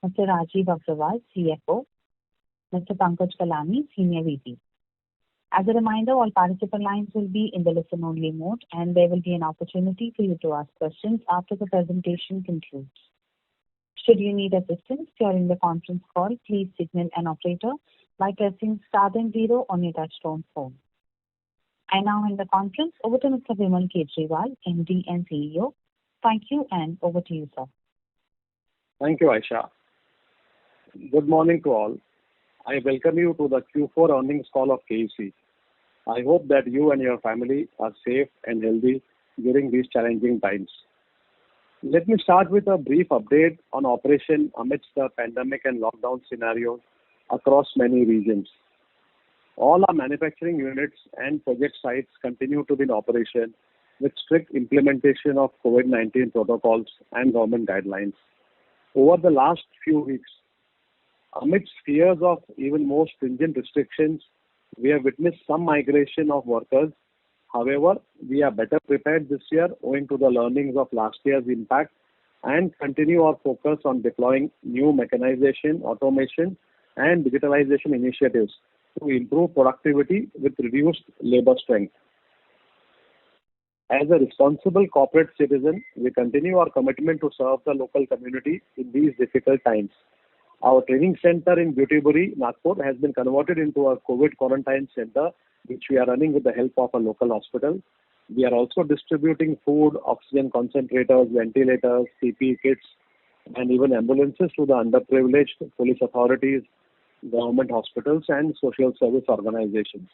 Mr. Rajiv Agrawal, CFO, Mr. Pankaj Kalani, Senior VP. As a reminder, all participant lines will be in the listen-only mode, and there will be an opportunity for you to ask questions after the presentation concludes. Should you need assistance during the conference call, please signal an operator by pressing star then zero on your touchtone phone. I now hand the conference over to Mr. Vimal Kejriwal, MD and CEO. Thank you, and over to you, sir. Thank you, Aisha. Good morning to all. I welcome you to the Q4 earnings call of KEC. I hope that you and your family are safe and healthy during these challenging times. Let me start with a brief update on operation amidst the pandemic and lockdown scenarios across many regions. All our manufacturing units and project sites continue to be in operation with strict implementation of COVID-19 protocols and government guidelines. Over the last few weeks, amidst fears of even more stringent restrictions, we have witnessed some migration of workers. However, we are better prepared this year owing to the learnings of last year's impact and continue our focus on deploying new mechanization, automation, and digitalization initiatives to improve productivity with reduced labor strength. As a responsible corporate citizen, we continue our commitment to serve the local community in these difficult times. Our training center in Beautyburi, Nagpur, has been converted into a COVID quarantine center, which we are running with the help of a local hospital. We are also distributing food, oxygen concentrators, ventilators, PPE kits, and even ambulances to the underprivileged police authorities, government hospitals, and social service organizations.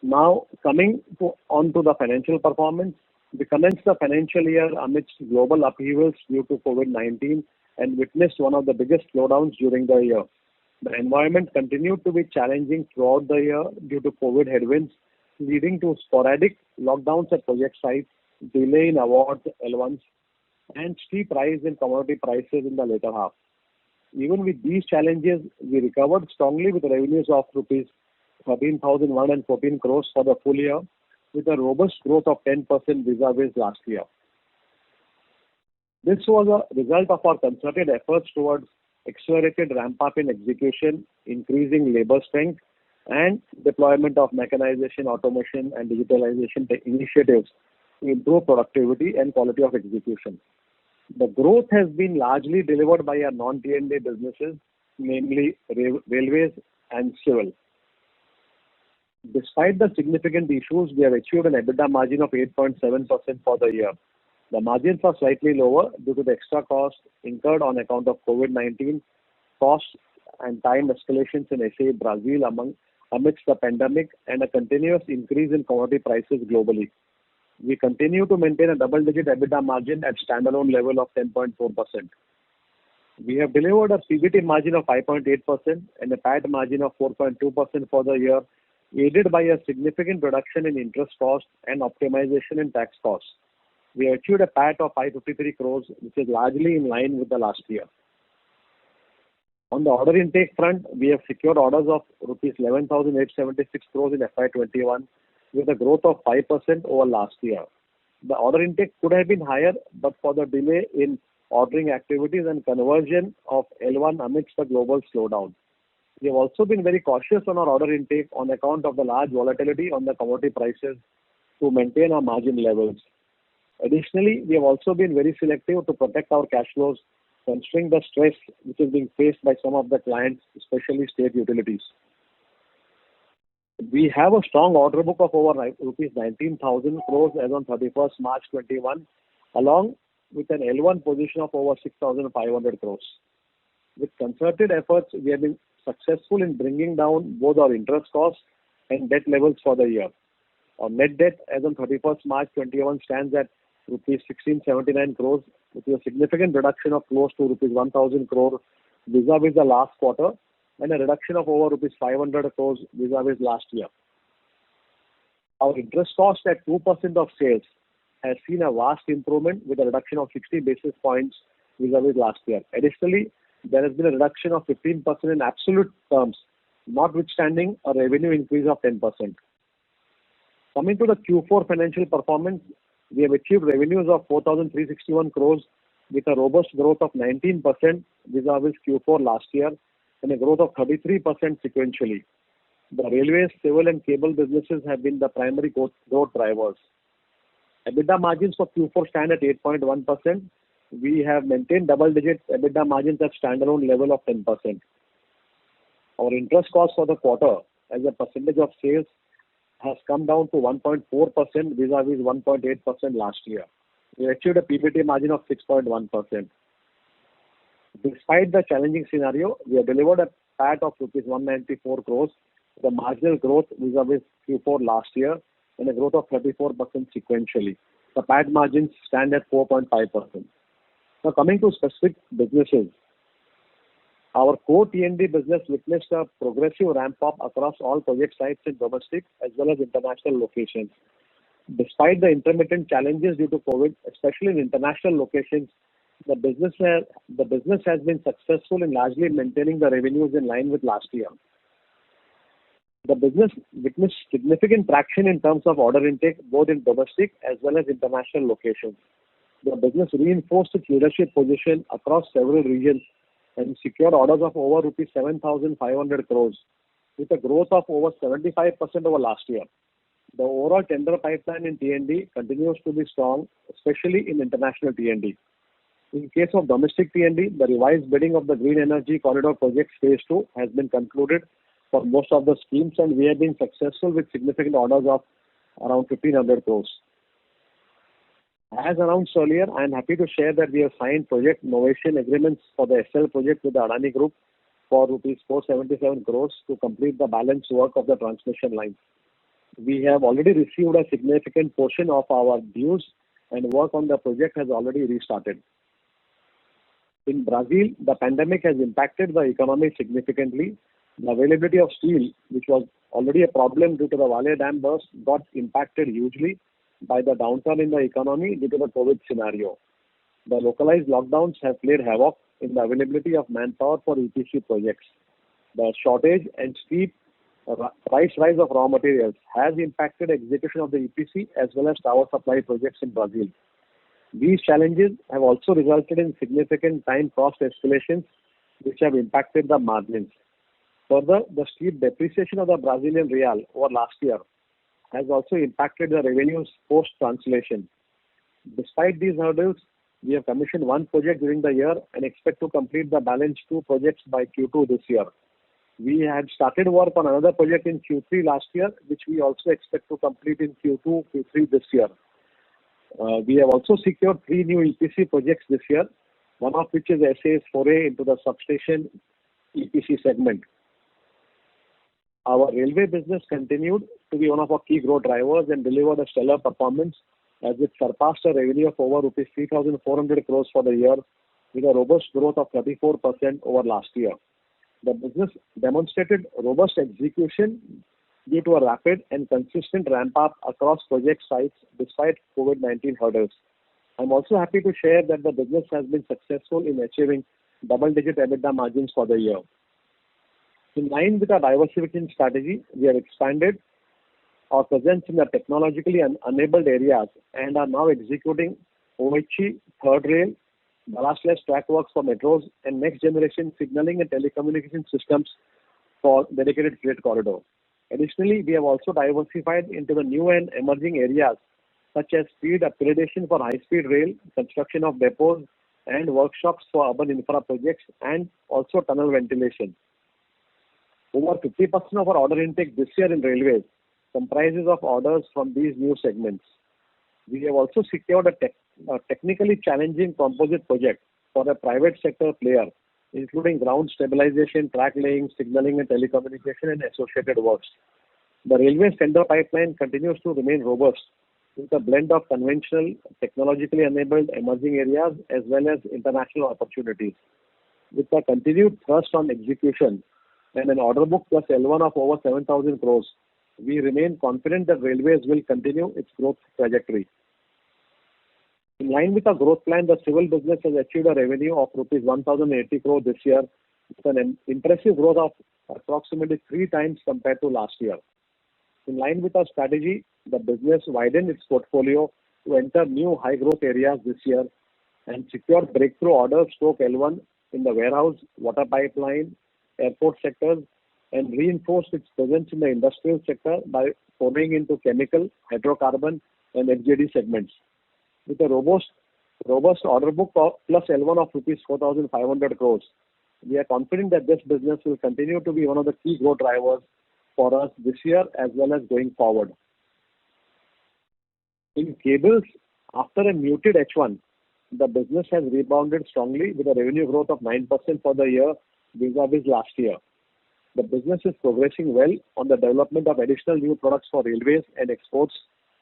Now, coming on to the financial performance, we commenced the financial year amidst global upheavals due to COVID-19 and witnessed one of the biggest slowdowns during the year. The environment continued to be challenging throughout the year due to COVID headwinds, leading to sporadic lockdowns at project sites, delay in awards L1s, and steep rise in commodity prices in the later half. Even with these challenges, we recovered strongly with revenues of rupees 13,114 crores for the full year, with a robust growth of 10% vis-a-vis last year. This was a result of our concerted efforts towards accelerated ramp-up in execution, increasing labor strength, and deployment of mechanization, automation, and digitalization initiatives to improve productivity and quality of execution. The growth has been largely delivered by our non-T&D businesses, namely railways and civil. Despite the significant issues, we have achieved an EBITDA margin of 8.7% for the year. The margins are slightly lower due to the extra costs incurred on account of COVID-19, costs and time escalations in SA, Brazil amidst the pandemic, and a continuous increase in commodity prices globally. We continue to maintain a double-digit EBITDA margin at standalone level of 10.4%. We have delivered a PBT margin of 5.8% and a PAT margin of 4.2% for the year, aided by a significant reduction in interest costs and optimization in tax costs. We achieved a PAT of 553 crores, which is largely in line with the last year. On the order intake front, we have secured orders of rupees 11,876 crores in FY21 with a growth of 5% over last year. The order intake could have been higher, but for the delay in ordering activities and conversion of L1 amidst the global slowdown. We have also been very cautious on our order intake on account of the large volatility on the commodity prices to maintain our margin levels. Additionally, we have also been very selective to protect our cash flows, considering the stress which is being faced by some of the clients, especially state utilities. We have a strong order book of over rupees 19,000 crores as on 31st March 21, along with an L1 position of over 6,500 crores. With concerted efforts, we have been successful in bringing down both our interest costs and debt levels for the year. Our net debt as on 31st March 21 stands at rupees 1679 crores, which is a significant reduction of close to rupees 1,000 crore vis-a-vis the last quarter, and a reduction of over rupees 500 crores vis-a-vis last year. Our interest cost at 2% of sales has seen a vast improvement with a reduction of 60 basis points vis-a-vis last year. Additionally, there has been a reduction of 15% in absolute terms, notwithstanding a revenue increase of 10%. Coming to the Q4 financial performance, we have achieved revenues of 4,361 crores with a robust growth of 19% vis-a-vis Q4 last year and a growth of 33% sequentially. The railways, civil and cable businesses have been the primary growth drivers. EBITDA margins for Q4 stand at 8.1%. We have maintained double-digit EBITDA margins at standalone level of 10%. Our interest cost for the quarter as a percentage of sales has come down to 1.4% vis-a-vis 1.8% last year. We achieved a PBT margin of 6.1%. Despite the challenging scenario, we have delivered a PAT of rupees 194 crores, the marginal growth vis-a-vis Q4 last year and a growth of 34% sequentially. The PAT margins stand at 4.5%. Now coming to specific businesses, our core T&D business witnessed a progressive ramp-up across all project sites in domestic as well as international locations. Despite the intermittent challenges due to COVID, especially in international locations, the business has been successful in largely maintaining the revenues in line with last year. The business witnessed significant traction in terms of order intake both in domestic as well as international locations. The business reinforced its leadership position across several regions and secured orders of over rupees 7,500 crores with a growth of over 75% over last year. The overall tender pipeline in T&D continues to be strong, especially in international T&D. In case of domestic T&D, the revised bidding of the Green Energy Corridor Project Phase 2 has been concluded for most of the schemes, and we have been successful with significant orders of around 1,500 crores. As announced earlier, I am happy to share that we have signed project innovation agreements for the SL project with the Adani Group for rupees 477 crores to complete the balance work of the transmission line. We have already received a significant portion of our dues and work on the project has already restarted. In Brazil, the pandemic has impacted the economy significantly. The availability of steel, which was already a problem due to the Vale Dam burst, got impacted hugely by the downturn in the economy due to the COVID scenario. The localized lockdowns have played havoc in the availability of manpower for EPC projects. The shortage and steep price rise of raw materials has impacted execution of the EPC as well as power supply projects in Brazil. These challenges have also resulted in significant time cost escalations which have impacted the margins. Further, the steep depreciation of the Brazilian real over last year has also impacted the revenues post-translation. Despite these hurdles, we have commissioned one project during the year and expect to complete the balance two projects by Q2 this year. We had started work on another project in Q3 last year, which we also expect to complete in Q2, Q3 this year. We have also secured 3 new EPC projects this year, one of which is SA's foray into the substation EPC segment. Our railway business continued to be one of our key growth drivers and delivered a stellar performance as it surpassed a revenue of over rupees 3,400 crores for the year with a robust growth of 34% over last year. The business demonstrated robust execution due to a rapid and consistent ramp-up across project sites despite COVID-19 hurdles. I'm also happy to share that the business has been successful in achieving double-digit EBITDA margins for the year. In line with our diversification strategy, we have expanded our presence in the technologically enabled areas and are now executing OHE, third rail, ballastless track works for metros, and next generation signaling and telecommunication systems for dedicated freight corridor. Additionally, we have also diversified into the new and emerging areas such as speed upgradation for high-speed rail, construction of depots and workshops for urban infra projects, and also tunnel ventilation. Over 50% of our order intake this year in railways comprises of orders from these new segments. We have also secured a technically challenging composite project for a private sector player, including ground stabilization, track laying, signaling and telecommunication and associated works. The railway tender pipeline continues to remain robust with a blend of conventional, technologically enabled emerging areas as well as international opportunities. With a continued thrust on execution and an order book plus L1 of over 7,000 crores, we remain confident that railways will continue its growth trajectory. In line with our growth plan, the civil business has achieved a revenue of rupees 1,080 crore this year with an impressive growth of approximately 3 times compared to last year. In line with our strategy, the business widened its portfolio to enter new high growth areas this year and secured breakthrough orders stroke L1 in the warehouse, water pipeline, airport sectors, and reinforced its presence in the industrial sector by foraying into chemical, hydrocarbon, and FGD segments. With a robust order book plus L1 of rupees 4,500 crores, we are confident that this business will continue to be one of the key growth drivers for us this year as well as going forward. In cables, after a muted H1, the business has rebounded strongly with a revenue growth of 9% for the year vis-a-vis last year. The business is progressing well on the development of additional new products for railways and exports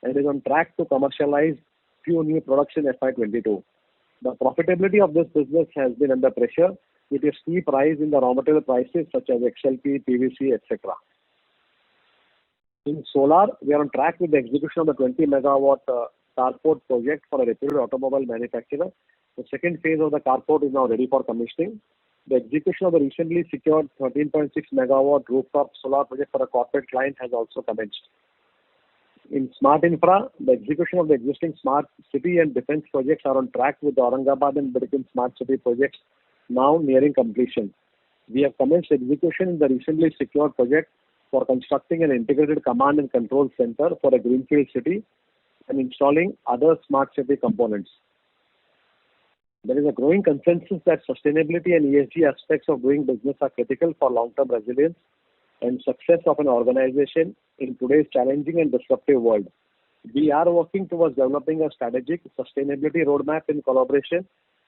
and is on track to commercialize few new products in FY22. The profitability of this business has been under pressure with a steep rise in the raw material prices such as XLP, PVC, etc. In solar, we are on track with the execution of the 20 megawatt carport project for a reputed automobile manufacturer. The second phase of the carport is now ready for commissioning. The execution of the recently secured 13.6 megawatt rooftop solar project for a corporate client has also commenced. In smart infra, the execution of the existing smart city and defense projects are on track with the Aurangabad and Birkin smart city projects now nearing completion. We have commenced execution in the recently secured project for constructing an integrated command and control center for a greenfield city and installing other smart city components. There is a growing consensus that sustainability and ESG aspects of doing business are critical for long-term resilience and success of an organization in today's challenging and disruptive world. We are working towards developing a strategic sustainability roadmap in collaboration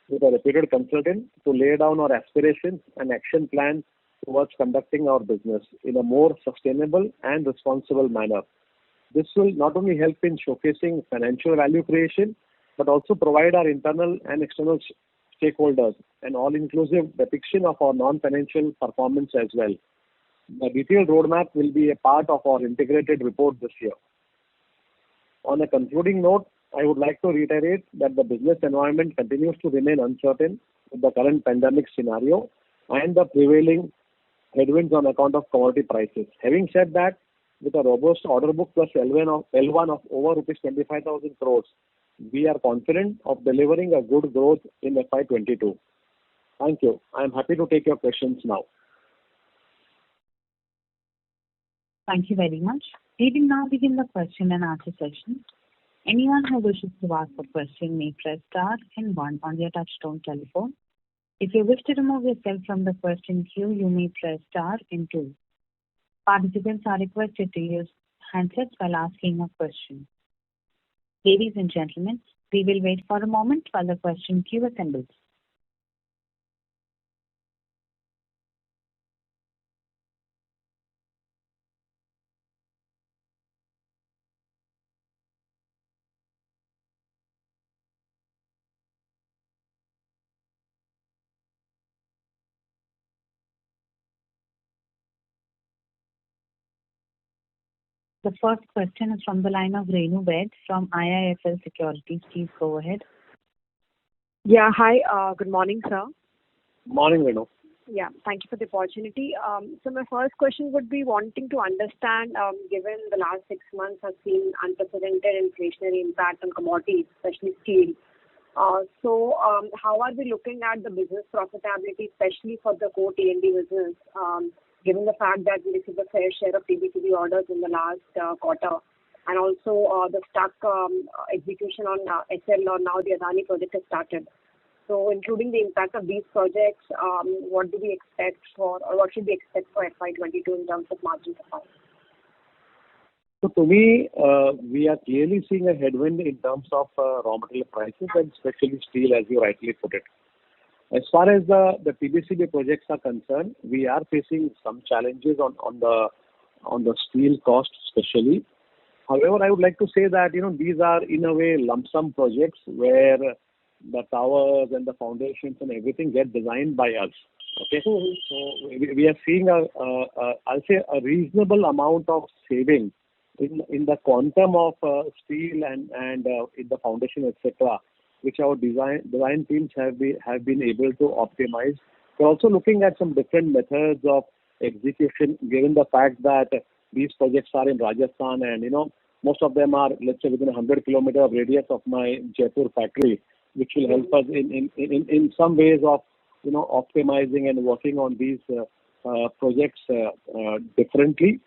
with a reputed consultant to lay down our aspirations and action plan towards conducting our business in a more sustainable and responsible manner. This will not only help in showcasing financial value creation, but also provide our internal and external stakeholders an all-inclusive depiction of our non-financial performance as well. The detailed roadmap will be a part of our integrated report this year. On a concluding note, I would like to reiterate that the business environment continues to remain uncertain with the current pandemic scenario and the prevailing headwinds on account of commodity prices. Having said that, with a robust order book plus L1 of over rupees 25,000 crores, we are confident of delivering a good growth in FY22. Thank you. I am happy to take your questions now. Thank you very much. We will now begin the question and answer session. Anyone who wishes to ask a question may press star and 1 on their touchtone telephone. If you wish to remove yourself from the question queue, you may press star and 2. Participants are requested to use handsets while asking a question. Ladies and gentlemen, we will wait for a moment while the question queue assembles. The first question is from the line of Renu Baid from IIFL Securities. Please go ahead. Yeah, hi. Good morning, sir. Morning, Renu. Yeah, thank you for the opportunity. So my first question would be wanting to understand, given the last 6 months have seen unprecedented inflationary impact on commodities, especially steel. So how are we looking at the business profitability, especially for the core T&D business, given the fact that we received a fair share of TBCB orders in the last quarter, and also the stuck execution on SL or now the Adani project has started. So including the impact of these projects, what do we expect for, or what should we expect for FY22 in terms of margin profile? So to me, we are clearly seeing a headwind in terms of raw material prices and especially steel, as you rightly put it. As far as the PBCB projects are concerned, we are facing some challenges on the steel cost especially. However, I would like to say that these are in a way lump sum projects where the towers and the foundations and everything get designed by us. Okay, so we are seeing I'll say a reasonable amount of saving in the quantum of steel and in the foundation, etc., which our design teams have been able to optimize. We're also looking at some different methods of execution, given the fact that these projects are in Rajasthan and most of them are, let's say, within a 100 kilometer radius of my Jaipur factory. which will help us in some ways of optimizing and working on these projects differently.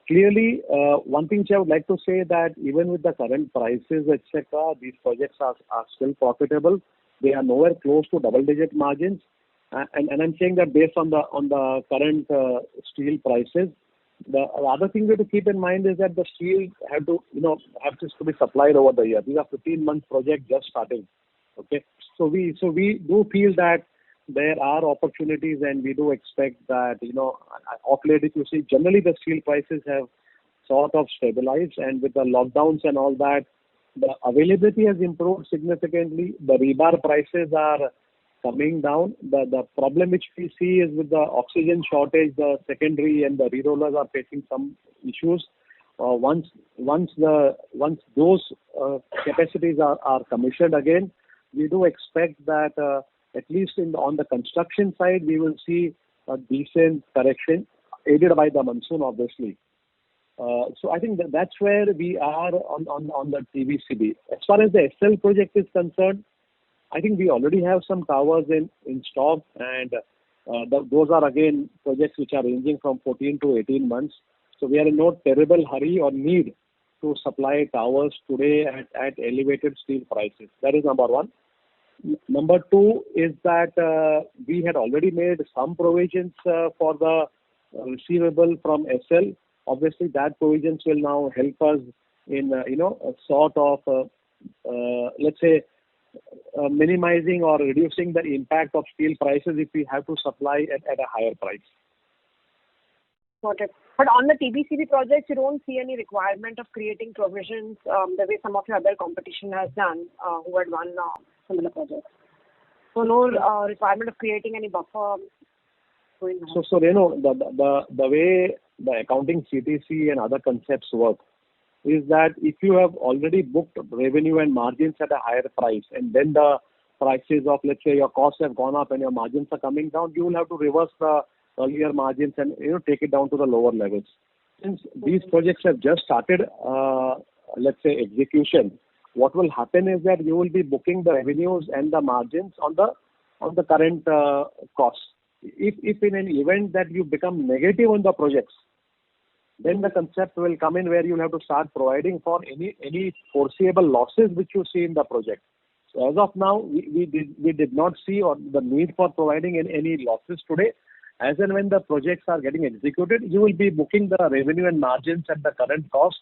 Clearly, one thing which I would like to say that even with the current prices, etc., these projects are still profitable. They are nowhere close to double-digit margins, and I'm saying that based on the current steel prices. The other thing we have to keep in mind is that the steel have to be supplied over the year. These are 15-month projects just starting. Okay, so we do feel that there are opportunities, and we do expect that of late, if you see, generally the steel prices have sort of stabilized, and with the lockdowns and all that, the availability has improved significantly. The rebar prices are coming down. The problem which we see is with the oxygen shortage, the secondary and the re-rollers are facing some issues. Once those capacities are commissioned again, we do expect that at least on the construction side, we will see a decent correction aided by the monsoon, obviously. So I think that's where we are on the TBCB. As far as the SL project is concerned, I think we already have some towers in stock, and those are again projects which are ranging from 14 to 18 months. So we are in no terrible hurry or need to supply towers today at elevated steel prices. That is number one. Number two is that we had already made some provisions for the receivable from SL. Obviously, that provisions will now help us in a sort of let's say minimizing or reducing the impact of steel prices if we have to supply at a higher price. Got it. But on the TBCB projects, you don't see any requirement of creating provisions the way some of your other competition has done who had won similar projects. So no requirement of creating any buffer going on. So the way the accounting CTC and other concepts work is that if you have already booked revenue and margins at a higher price, and then the prices of, let's say, your costs have gone up and your margins are coming down, you will have to reverse the earlier margins and take it down to the lower levels. Since these projects have just started, let's say, execution, what will happen is that you will be booking the revenues and the margins on the current costs. If in an event that you become negative on the projects, then the concept will come in where you'll have to start providing for any foreseeable losses which you see in the project. So as of now, we did not see or the need for providing any losses today. As and when the projects are getting executed, you will be booking the revenue and margins at the current cost.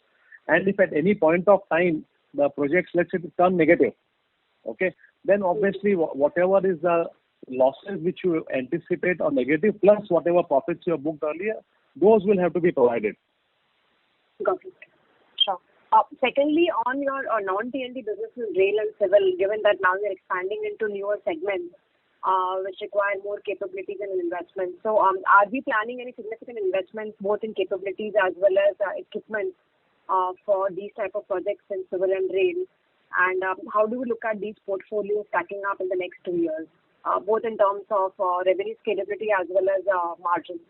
And if at any point of time the projects, let's say, turn negative, okay, then obviously whatever is the losses which you anticipate or negative plus whatever profits you have booked earlier, those will have to be provided. Got it. Sure. Secondly, on your non-T&D businesses, rail and civil, given that now you're expanding into newer segments which require more capabilities and investments. So are we planning any significant investments both in capabilities as well as equipment for these type of projects in civil and rail? And how do we look at these portfolios stacking up in the next 2 years, both in terms of revenue scalability as well as margins?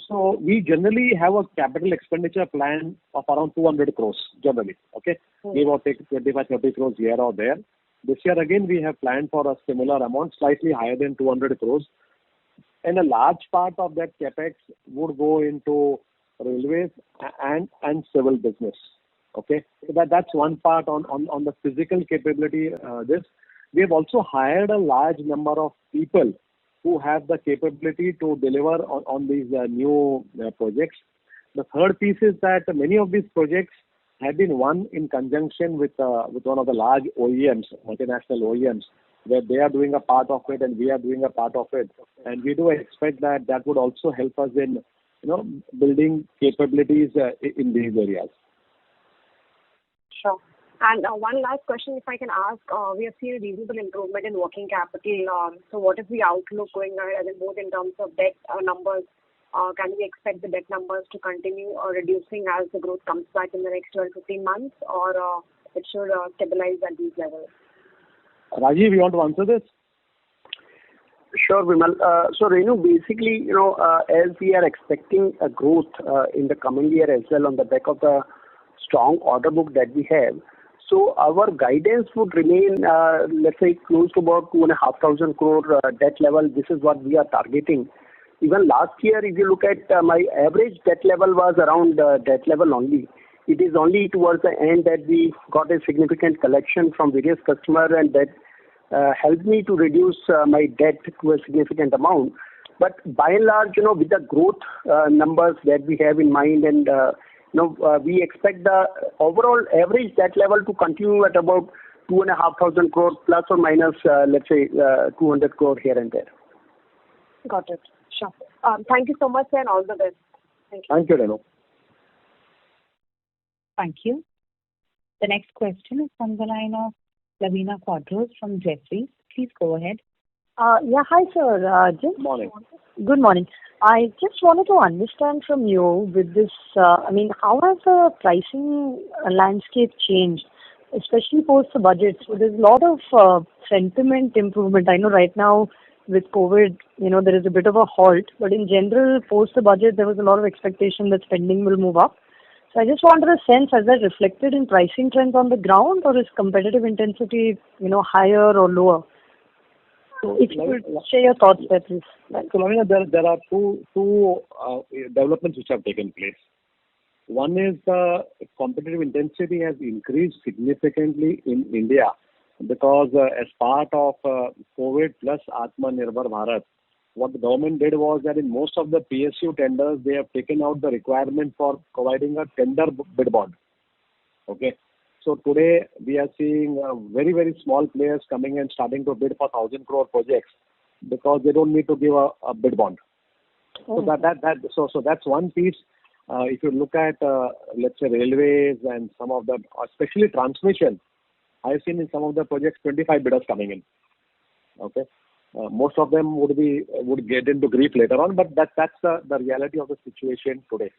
So we generally have a capital expenditure plan of around 200 crores, generally, okay? We will take 25-30 crores here or there. This year again, we have planned for a similar amount, slightly higher than 200 crores. And a large part of that capex would go into railways and civil business, okay? So that's one part on the physical capability. We have also hired a large number of people who have the capability to deliver on these new projects. The third piece is that many of these projects have been won in conjunction with one of the large OEMs, multinational OEMs, where they are doing a part of it and we are doing a part of it. And we do expect that would also help us in building capabilities in these areas. Sure. And one last question, if I can ask, we have seen a reasonable improvement in working capital. So what is the outlook going ahead, both in terms of debt numbers? Can we expect the debt numbers to continue reducing as the growth comes back in the next 12-15 months, or it should stabilize at these levels? Rajiv, you want to answer this? Sure, Vimal. So, Renu, basically, as we are expecting a growth in the coming year as well on the back of the strong order book that we have, So our guidance would remain, let's say, close to about 2,500 crore debt level. This is what we are targeting. Even last year, if you look at my average debt level was around debt level only. It is only towards the end that we got a significant collection from various customers, and that helped me to reduce my debt to a significant amount. But by and large, with the growth numbers that we have in mind, and we expect the overall average debt level to continue at about 2,500 crore plus or minus, let's say, 200 crore here and there. Got it. Sure. Thank you so much, and all the best. Thank you. Thank you, Renu. Thank you. The next question is from the line of Lavina Quadros from Jefferies. Please go ahead. Yeah, hi, sir. Morning. Good morning. I just wanted to understand from you with this, how has the pricing landscape changed, especially post the budget? So there's a lot of sentiment improvement. I know right now with COVID, there is a bit of a halt, but in general, post the budget, there was a lot of expectation that spending will move up. So I just wanted a sense, has that reflected in pricing trends on the ground, or is competitive intensity, higher or lower? So if you could share your thoughts there, please. So, Lavina, there are two developments which have taken place. One is the competitive intensity has increased significantly in India because as part of COVID plus Atmanirbhar Bharat, what the government did was that in most of the PSU tenders, they have taken out the requirement for providing a tender bid bond. Okay. So today we are seeing very, very small players coming and starting to bid for 1,000 crore projects because they don't need to give a bid bond. So so that's one piece. If you look at let's say railways and some of the, especially transmission, I've seen in some of the projects 25 bidders coming in. Okay. Most of them would get into grief later on, but that's the reality of the situation today.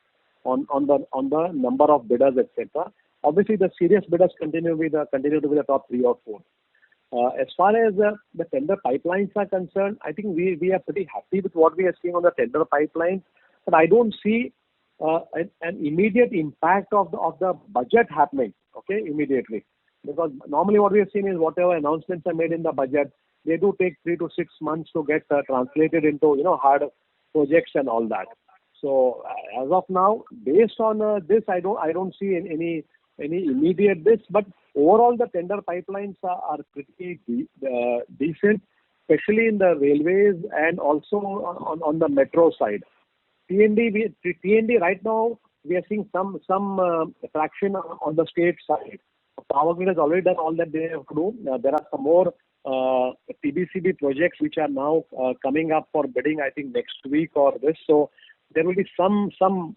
On the number of bidders, etc. Obviously, the serious bidders continue to be the top 3 or 4. As far as the tender pipelines are concerned, I think we are pretty happy with what we are seeing on the tender pipeline, but I don't see an immediate impact of the budget happening. Okay, immediately, because normally what we have seen is whatever announcements are made in the budget, they do take 3 to 6 months to get translated into hard projects and all that. So as of now, based on this, I don't see any immediate this, but overall the tender pipelines are pretty decent, especially in the railways and also on the metro side. T&D right now we are seeing some traction on the state side. Power Grid has already done all that they have to do. There are some more TBCB projects which are now coming up for bidding, I think next week or this. So there will be some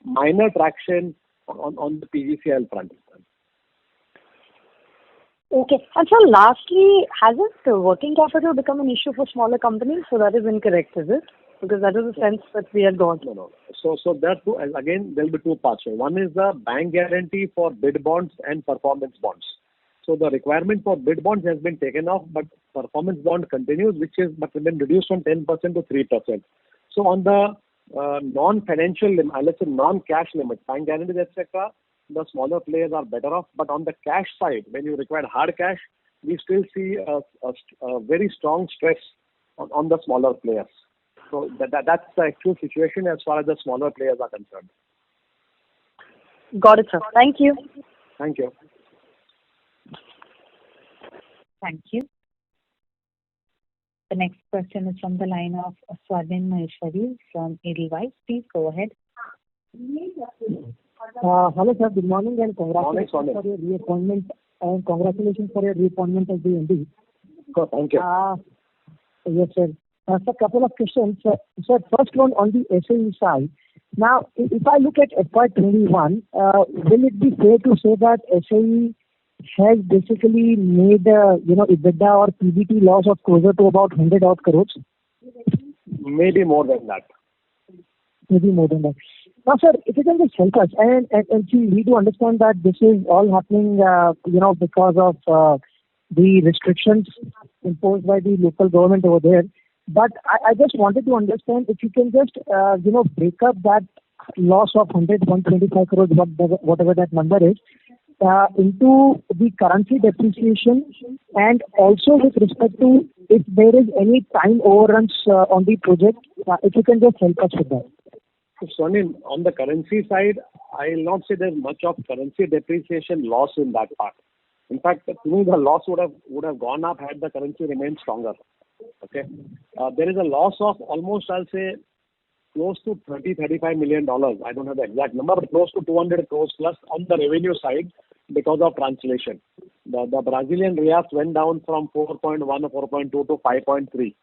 minor traction on the PGCIL front. Okay. And so lastly, hasn't working capital become an issue for smaller companies? So that is incorrect, is it? Because that is the sense that we had got. No. So there are two, again, there will be two parts. One is the bank guarantee for bid bonds and performance bonds. So the requirement for bid bonds has been taken off, but performance bond continues, but been reduced from 10% to 3%. So on the non-financial limit, let's say non-cash limit, bank guarantees, etc., the smaller players are better off. But on the cash side, when you require hard cash, we still see a very strong stress on the smaller players. So that's the actual situation as far as the smaller players are concerned. Got it, sir. Thank you. Thank you. Thank you. The next question is from the line of Swadhin Maheshwari from Edelweiss. Please go ahead. Hello, sir. Good morning and Morning. for your reappointment. And congratulations for your reappointment as the MD. Thank you. Yes, sir. So a couple of questions. Sir, first one on the SAE side. Now, if I look at FY21, will it be fair to say that SAE has basically made EBITDA or PBT loss of closer to about 100 odd crores? Maybe more than that. Maybe more than that. Now, sir, if you can just help us, and see, we do understand that this is all happening, because of the restrictions imposed by the local government over there. But I just wanted to understand if you can just, break up that loss of 125 crores, whatever that number is, into the currency depreciation and also with respect to if there is any time overruns on the project? If you can just help us with that. So, Swarnim, on the currency side, I will not say there's much of currency depreciation loss in that part. In fact, to me, the loss would have gone up had the currency remained stronger. Okay, there is a loss of almost, I'll say, close to $35 million. I don't have the exact number, but close to 200 crores plus on the revenue side because of translation. The Brazilian reals went down from 4.1 or 4.2 to 5.3.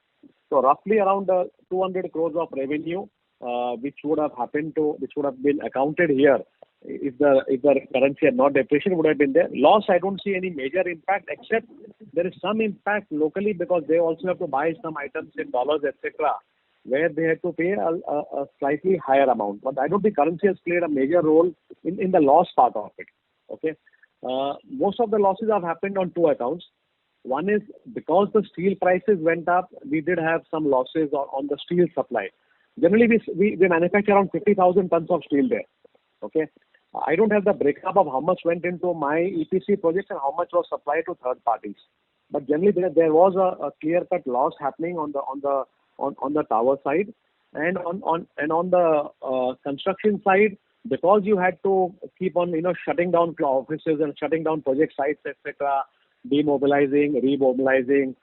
So roughly around 200 crores of revenue, which would have been accounted here if the currency had not depreciated, would have been there. Loss, I don't see any major impact, except there is some impact locally because they also have to buy some items in dollars, etc., where they have to pay a slightly higher amount. But I don't think currency has played a major role in the loss part of it. Okay, most of the losses have happened on two accounts. One is because the steel prices went up, we did have some losses on the steel supply. Generally, we manufacture around 50,000 tons of steel there. Okay, I don't have the breakup of how much went into my EPC projects and how much was supplied to third parties. But generally, there was a clear-cut loss happening on the tower side, and on the construction side, because you had to keep on shutting down offices and shutting down project sites, etc., demobilizing, remobilizing.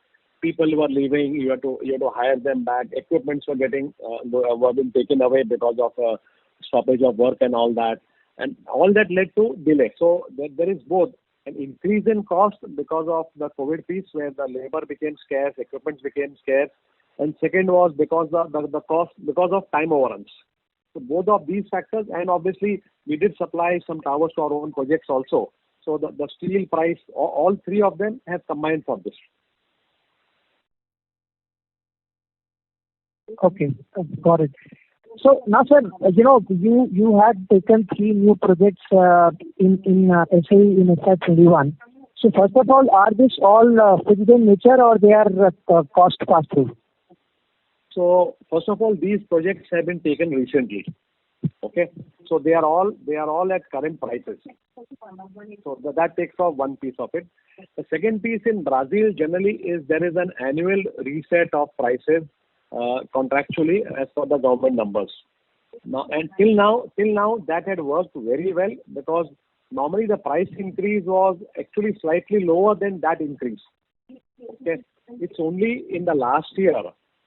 People were leaving. You had to hire them back. Equipments were being taken away because of stoppage of work and all that, and all that led to delay. So there is both an increase in cost because of the COVID piece, where the labor became scarce, equipment became scarce, and second was because the cost because of time overruns. So both of these factors, and obviously we did supply some towers to our own projects also. So the steel price, all three of them have combined for this. Okay, got it. So now, sir, you had taken 3 new projects in SAE in FY21. So first of all, are these all fixed in nature or they are cost pass-through? So first of all, these projects have been taken recently. Okay, so they are all at current prices. So that takes off one piece of it. The second piece in Brazil generally is there is an annual reset of prices contractually as per the government numbers. Now and till now that had worked very well, because normally the price increase was actually slightly lower than that increase. Okay, it's only in the last year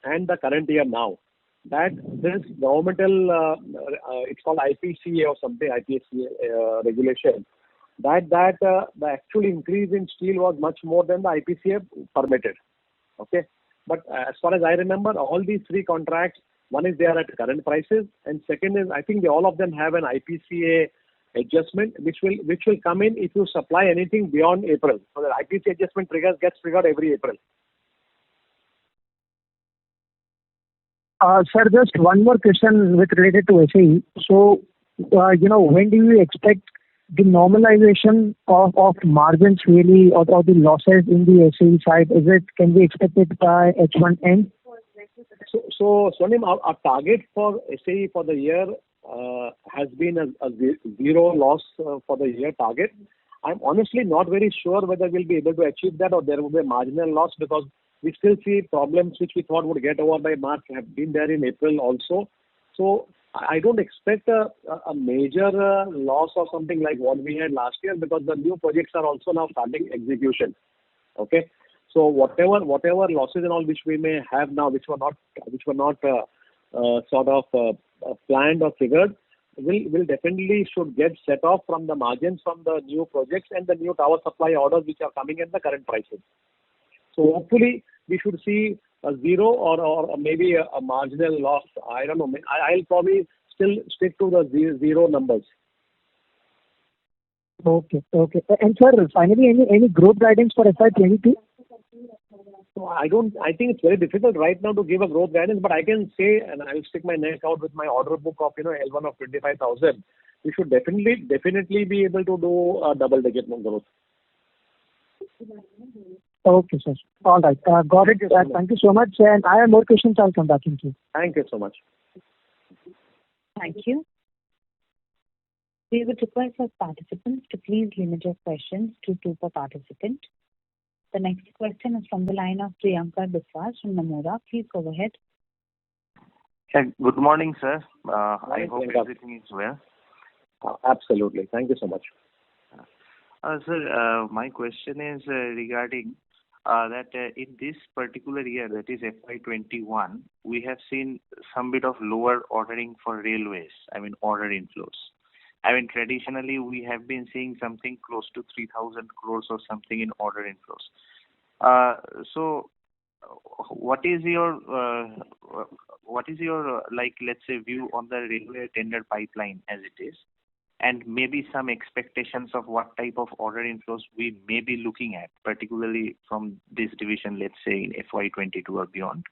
and the current year now that this governmental it's called IPCA or something, IPCA regulation, that the actual increase in steel was much more than the IPCA permitted. Okay, but as far as I remember, all these 3 contracts, one is they are at current prices, and second is I think all of them have an IPCA adjustment which will come in if you supply anything beyond April. So the IPCA adjustment gets triggered every April. Sir, just one more question related to SAE. So, when do you expect the normalization of margins really, or the losses in the SAE side? Can we expect it by H1 end? So Swarnim, our target for SAE for the year has been a zero loss for the year target. I'm honestly not very sure whether we'll be able to achieve that or there will be a marginal loss, because we still see problems which we thought would get over by March have been there in April also. So I don't expect a major loss or something like what we had last year, because the new projects are also now starting execution. Okay, so whatever losses and all which we may have now, which were not planned or figured, will definitely should get set off from the margins from the new projects and the new tower supply orders which are coming at the current prices. So hopefully we should see a zero or maybe a marginal loss. I don't know. I'll probably still stick to the zero numbers. Okay. And sir, finally, any growth guidance for FY22? So I think it's very difficult right now to give a growth guidance, but I can say, and I'll stick my neck out with my order book of L1 of 25,000. We should definitely be able to do a double-digit growth. Okay, sir. All right. Got it. Thank you so much. And I have more questions. I'll come back into. Thank you so much. Thank you. We would request our participants to please limit your questions to two per participant. The next question is from the line of Priyankar Biswas from Nomura. Please go ahead. Good morning, sir. Hi, I hope Priyanka. everything is well. Absolutely. Thank you so much. Sir, my question is regarding that in this particular year, that is FY21, we have seen some bit of lower ordering for railways, order inflows. Traditionally, we have been seeing something close to 3,000 crores or something in order inflows. So, what is your let's say view on the railway tender pipeline as it is, and maybe some expectations of what type of order inflows we may be looking at, particularly from this division, let's say in FY22 or beyond?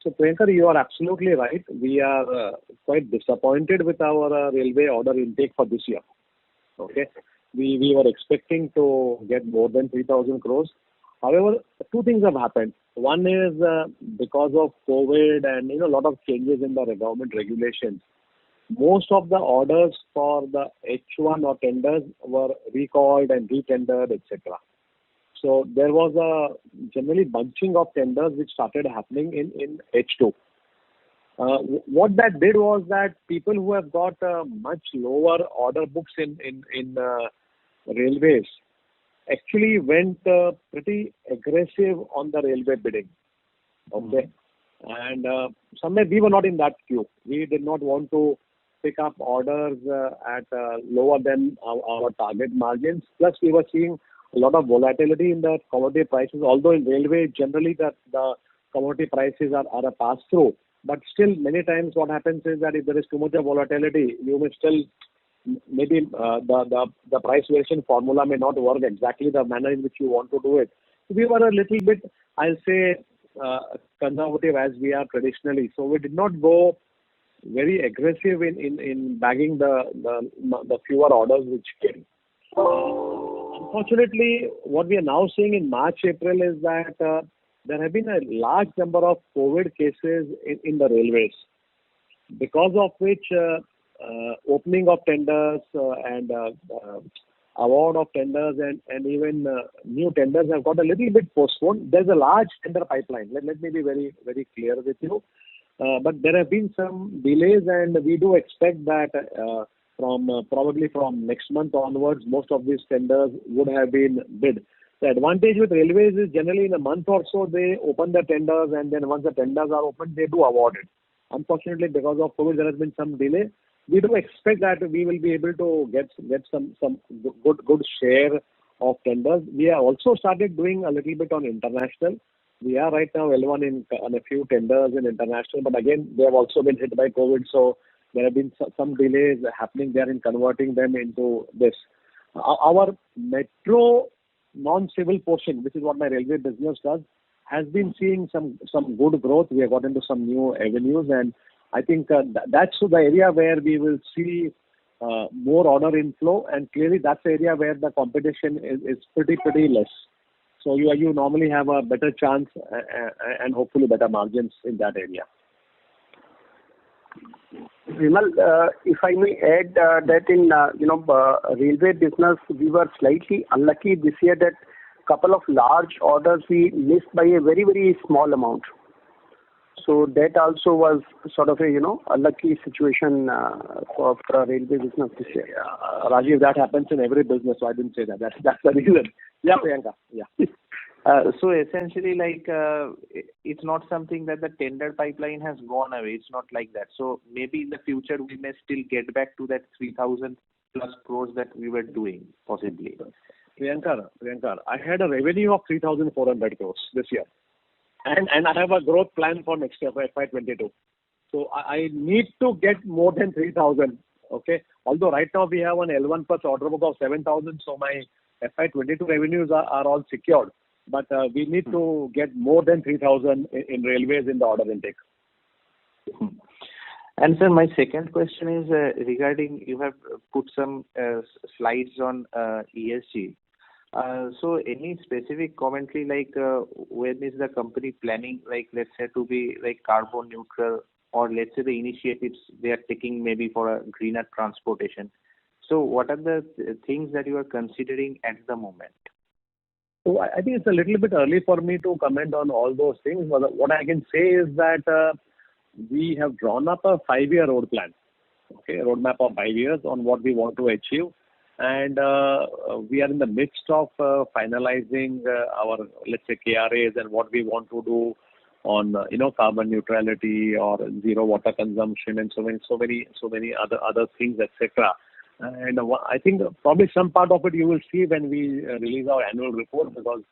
So, Priyankar, you are absolutely right. We are quite disappointed with our railway order intake for this year. Okay, we were expecting to get more than 3,000 crores. However, two things have happened. One is because of COVID and a lot of changes in the government regulations. Most of the orders for the H1 or tenders were recalled and retendered, etc. So there was a generally bunching of tenders which started happening in H2. What that did was that people who have got much lower order books in railways actually went pretty aggressive on the railway bidding. Okay, and somewhere we were not in that queue. We did not want to pick up orders at lower than our target margins. Plus, we were seeing a lot of volatility in the commodity prices. Although in railway, generally the commodity prices are a pass-through. But still, many times what happens is that if there is too much of volatility, you may still maybe the price variation formula may not work exactly the manner in which you want to do it. So we were a little bit, I'll say, conservative as we are traditionally. So we did not go very aggressive in bagging the fewer orders which came. Unfortunately, what we are now seeing in March, April is that there have been a large number of COVID cases in the railways, because of which opening of tenders and award of tenders and even new tenders have got a little bit postponed. There's a large tender pipeline. Let me be very, very clear with you. But there have been some delays, and we do expect that probably from next month onwards, most of these tenders would have been bid. The advantage with railways is generally in a month or so they open the tenders, and then once the tenders are opened, they do award it. Unfortunately, because of COVID, there has been some delay. We do expect that we will be able to get some good share of tenders. We have also started doing a little bit on international. We are right now L1 on a few tenders in international, but again, they have also been hit by COVID, so there have been some delays happening there in converting them into this. Our metro non-civil portion, which is what my railway business does, has been seeing some good growth. We have got into some new avenues, and I think that's the area where we will see more order inflow, and clearly that's the area where the competition is pretty less. So you normally have a better chance and hopefully better margins in that area. Vimal, if I may add that in railway business, we were slightly unlucky this year that couple of large orders we missed by a very, very small amount. So that also was sort of a unlucky situation for railway business this year. Rajiv, that happens in every business, so I didn't say that. That's the reason. Yeah, Priyanka. Yeah. So essentially, it's not something that the tender pipeline has gone away. It's not like that. So maybe in the future we may still get back to that 3,000 plus crores that we were doing, possibly. Priyanka, I had a revenue of 3,400 crores this year. And I have a growth plan for next year, for FY22. So I need to get more than 3,000. Okay. Although right now we have an L1 plus order book of 7,000, so my FY22 revenues are all secured. But we need to get more than 3,000 in railways in the order intake. And sir, my second question is regarding, you have put some slides on ESG. So any specific commentary when is the company planning, let's say, to be carbon neutral, or let's say the initiatives they are taking maybe for a greener transportation? So what are the things that you are considering at the moment? So I think it's a little bit early for me to comment on all those things. But what I can say is that we have drawn up a 5-year road plan, okay, a roadmap of 5 years on what we want to achieve. And we are in the midst of finalizing our, let's say, KRAs and what we want to do on, carbon neutrality or zero water consumption and so many other things, etc. And I think probably some part of it you will see when we release our annual report, because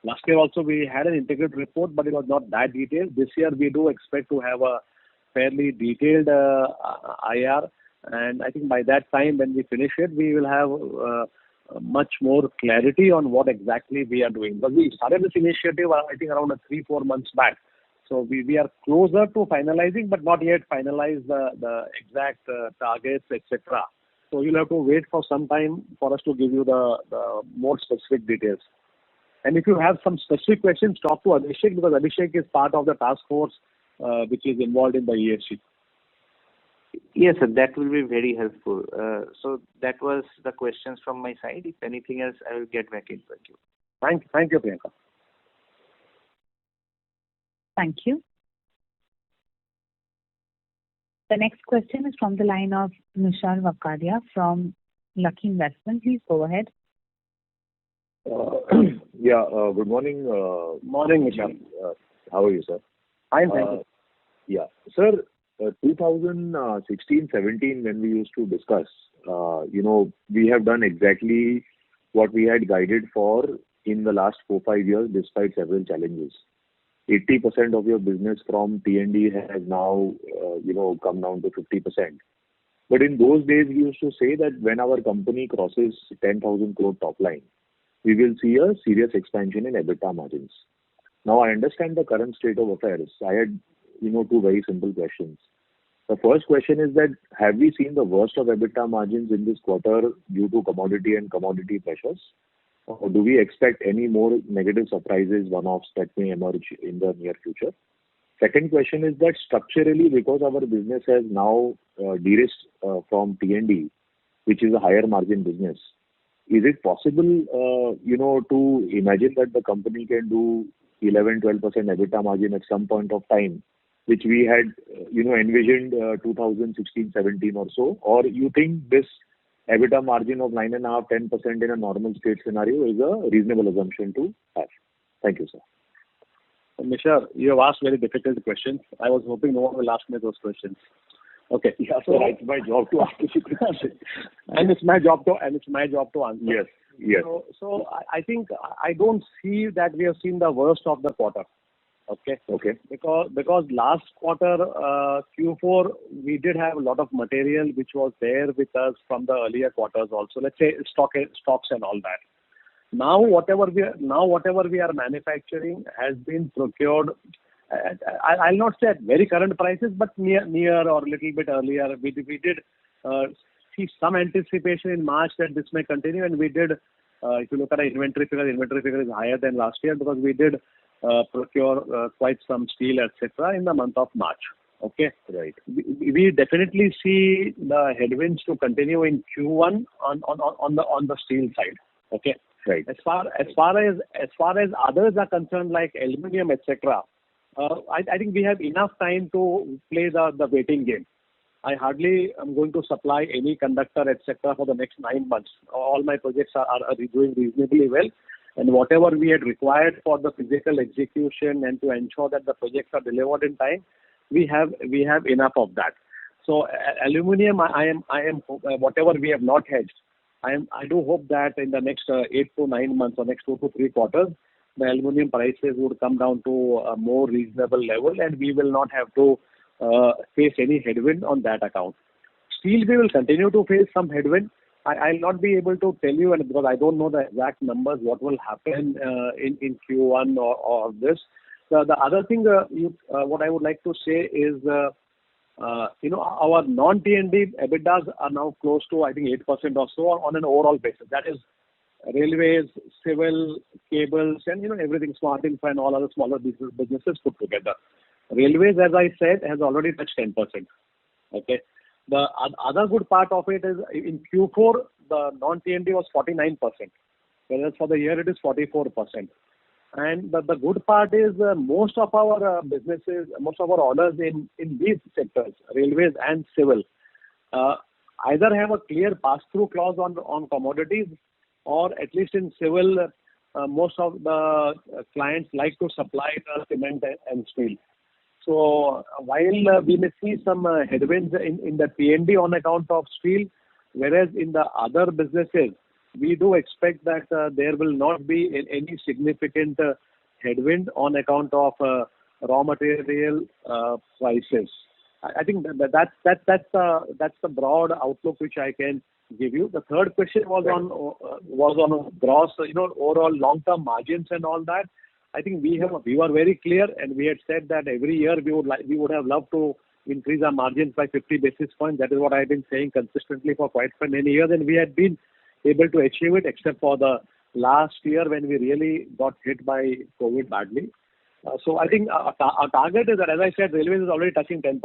last year also we had an integrated report, but it was not that detailed. This year we do expect to have a fairly detailed IR, and I think by that time when we finish it, we will have much more clarity on what exactly we are doing. But we started this initiative, I think, around 3-4 months back. So we are closer to finalizing, but not yet finalized the exact targets, etc. So you'll have to wait for some time for us to give you the more specific details. And if you have some specific questions, talk to Abhishek, because Abhishek is part of the task force which is involved in the ESG. Yes, sir, that will be very helpful. So that was the questions from my side. If anything else, I will get back in touch with you. Thank you, Priyanka. Thank you. The next question is from the line of Nishal Vakadia from Lucky Investment. Please go ahead. Good morning. Morning, Nishal. How are you, sir? Fine, thank you. Yeah. Sir, 2016-17, when we used to discuss, we have done exactly what we had guided for in the last 4-5 years, despite several challenges. 80% of your business from T&D has now, come down to 50%. But in those days, we used to say that when our company crosses 10,000 crore top line, we will see a serious expansion in EBITDA margins. Now, I understand the current state of affairs. I had, 2 very simple questions. The first question is that, have we seen the worst of EBITDA margins in this quarter due to commodity pressures? Or do we expect any more negative surprises, one-offs that may emerge in the near future? Second question is that structurally, because our business has now de-risked from T&D, which is a higher margin business, is it possible, to imagine that the company can do 11-12% EBITDA margin at some point of time, which we had, envisioned 2016-17 or so? Or you think this EBITDA margin of 9.5-10% in a normal state scenario is a reasonable assumption to have? Thank you, sir. Nishal, you have asked very difficult questions. I was hoping no one will ask me those questions. Okay. Yeah, so it's my job to ask you questions. And it's my job to answer. Yes. So I think I don't see that we have seen the worst of the quarter. Okay. Because last quarter, Q4, we did have a lot of material which was there with us from the earlier quarters also. Let's say stocks and all that. Now whatever we are manufacturing has been procured. I'll not say at very current prices, but near or a little bit earlier. We did see some anticipation in March that this may continue, and we did. If you look at our inventory figure is higher than last year, because we did procure quite some steel, etc. in the month of March. Okay. Right. We definitely see the headwinds to continue in Q1 on the steel side. Okay. Right. As far as others are concerned, like aluminum, etc. I think we have enough time to play the waiting game. I hardly am going to supply any conductor, etc. for the next 9 months. All my projects are doing reasonably well. And whatever we had required for the physical execution and to ensure that the projects are delivered in time, we have enough of that. So aluminum, I am whatever we have not hedged, I do hope that in the next 8 to 9 months or next 2 to 3 quarters, the aluminum prices would come down to a more reasonable level, and we will not have to face any headwind on that account. Steel, we will continue to face some headwind. I'll not be able to tell you, and because I don't know the exact numbers, what will happen in Q1 or this. The other thing, what I would like to say is, our non-T&D EBITDAs are now close to, I think, 8% or so on an overall basis. That is railways, civil, cables, and everything, smart infra and all other smaller businesses put together. Railways, as I said, has already touched 10%. Okay. The other good part of it is in Q4, the non-T&D was 49%, whereas for the year it is 44%. And the good part is most of our businesses, most of our orders in these sectors, railways and civil, either have a clear pass-through clause on commodities, or at least in civil, most of the clients like to supply the cement and steel. So while we may see some headwinds in the T&D on account of steel, whereas in the other businesses, we do expect that there will not be any significant headwind on account of raw material prices. I think that's the broad outlook which I can give you. The third question was on gross, overall long-term margins and all that. I think we were very clear, and we had said that every year we would have loved to increase our margins by 50 basis points. That is what I've been saying consistently for quite many years, and we had been able to achieve it, except for the last year when we really got hit by COVID badly. So I think our target is that, as I said, railways is already touching 10%.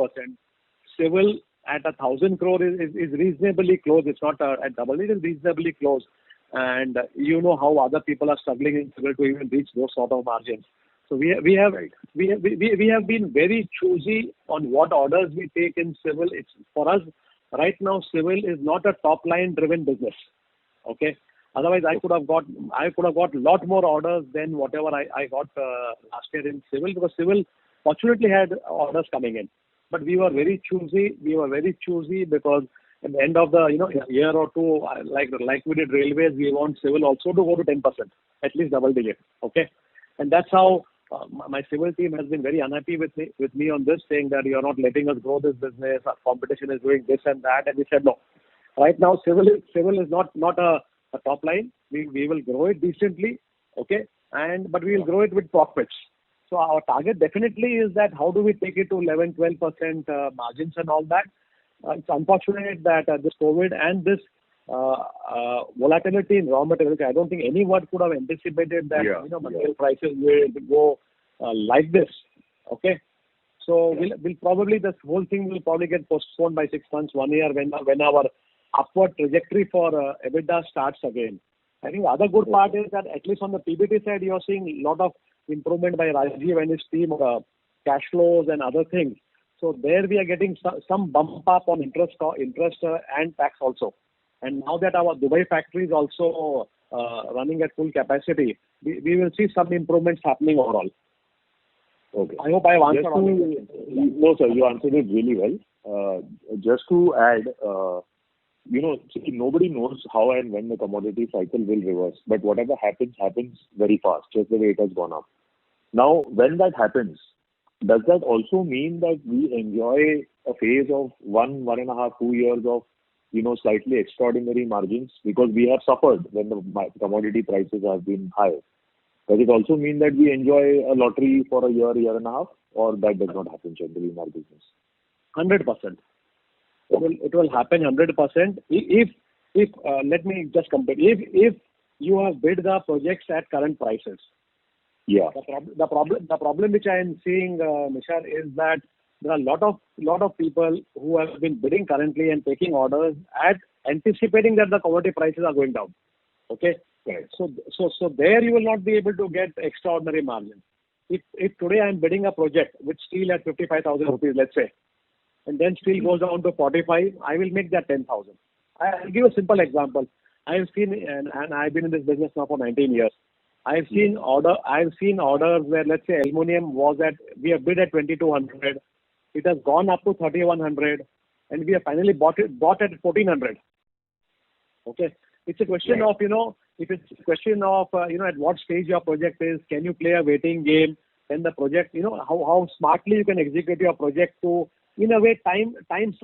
Civil at 1,000 crore is reasonably close. It's not at double, it is reasonably close. And you know how other people are struggling in civil to even reach those sort of margins. So we have been very choosy on what orders we take in civil. It's for us right now. Civil is not a top line driven business. Okay. Otherwise, I could have got a lot more orders than whatever I got last year in civil, because civil fortunately had orders coming in. But we were very choosy. Because at the end of the year or two, like we did railways, we want civil also to go to 10%, at least double digit. Okay, and that's how my civil team has been very unhappy with me on this, saying that you are not letting us grow this business. Our competition is doing this and that, and we said no. Right now, civil is not a top line. We will grow it decently, okay, but we will grow it with profits. So our target definitely is that how do we take it to 11-12% margins and all that. It's unfortunate that this COVID and this volatility in raw materials, I don't think anyone could have anticipated that material prices will go like this. Okay, so we'll probably, this whole thing will probably get postponed by 6 months, 1 year, when our upward trajectory for EBITDA starts again. I think the other good part is that at least on the PBT side, you're seeing a lot of improvement by Rajiv and his team, cash flows and other things. So there we are getting some bump up on interest and tax also. And now that our Dubai factory is also running at full capacity, we will see some improvements happening overall. Okay. I hope I have answered all the questions. No, sir, you answered it really well. Just to add, nobody knows how and when the commodity cycle will reverse. But whatever happens very fast, just the way it has gone up. Now, when that happens, does that also mean that we enjoy a phase of 1.5, 2 years of, slightly extraordinary margins, because we have suffered when the commodity prices have been high? Does it also mean that we enjoy a lottery for a year and a half, or that does not happen generally in our business? 100%. It will happen 100%. If let me just compare. If you have bid the projects at current prices. Yeah. The problem which I am seeing, Nishar, is that there are a lot of people who have been bidding currently and taking orders at anticipating that the commodity prices are going down. Okay. Right. So there you will not be able to get extraordinary margins. If today I am bidding a project with steel at 55,000 rupees, let's say, and then steel goes down to 45, I will make that 10,000. I'll give a simple example. I have seen, and I've been in this business now for 19 years. I've seen orders where, let's say, aluminum we have bid at 2,200. It has gone up to 3,100, and we have finally bought at 1,400. Okay. It's a question of, if it's a question of, at what stage your project is, can you play a waiting game? Then the project, how smartly you can execute your project to, in a way, time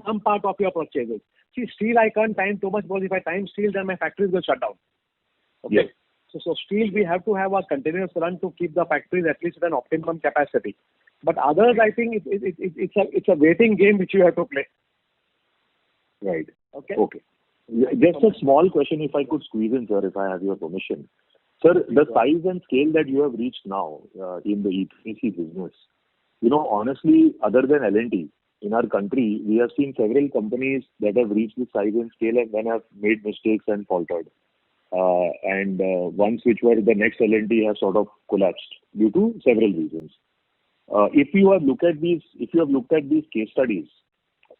some part of your purchases. See, steel I can't time too much, because if I time steel, then my factories will shut down. Okay. Yes. So steel, we have to have a continuous run to keep the factories at least at an optimum capacity. But others, I think it's a waiting game which you have to play. Right. Okay. Just a small question, if I could squeeze in, sir, if I have your permission. Sir, the size and scale that you have reached now in the EPC business, honestly, other than L&T, in our country, we have seen several companies that have reached this size and scale and then have made mistakes and faltered. And ones which were the next L&T have sort of collapsed due to several reasons. If you have looked at these case studies,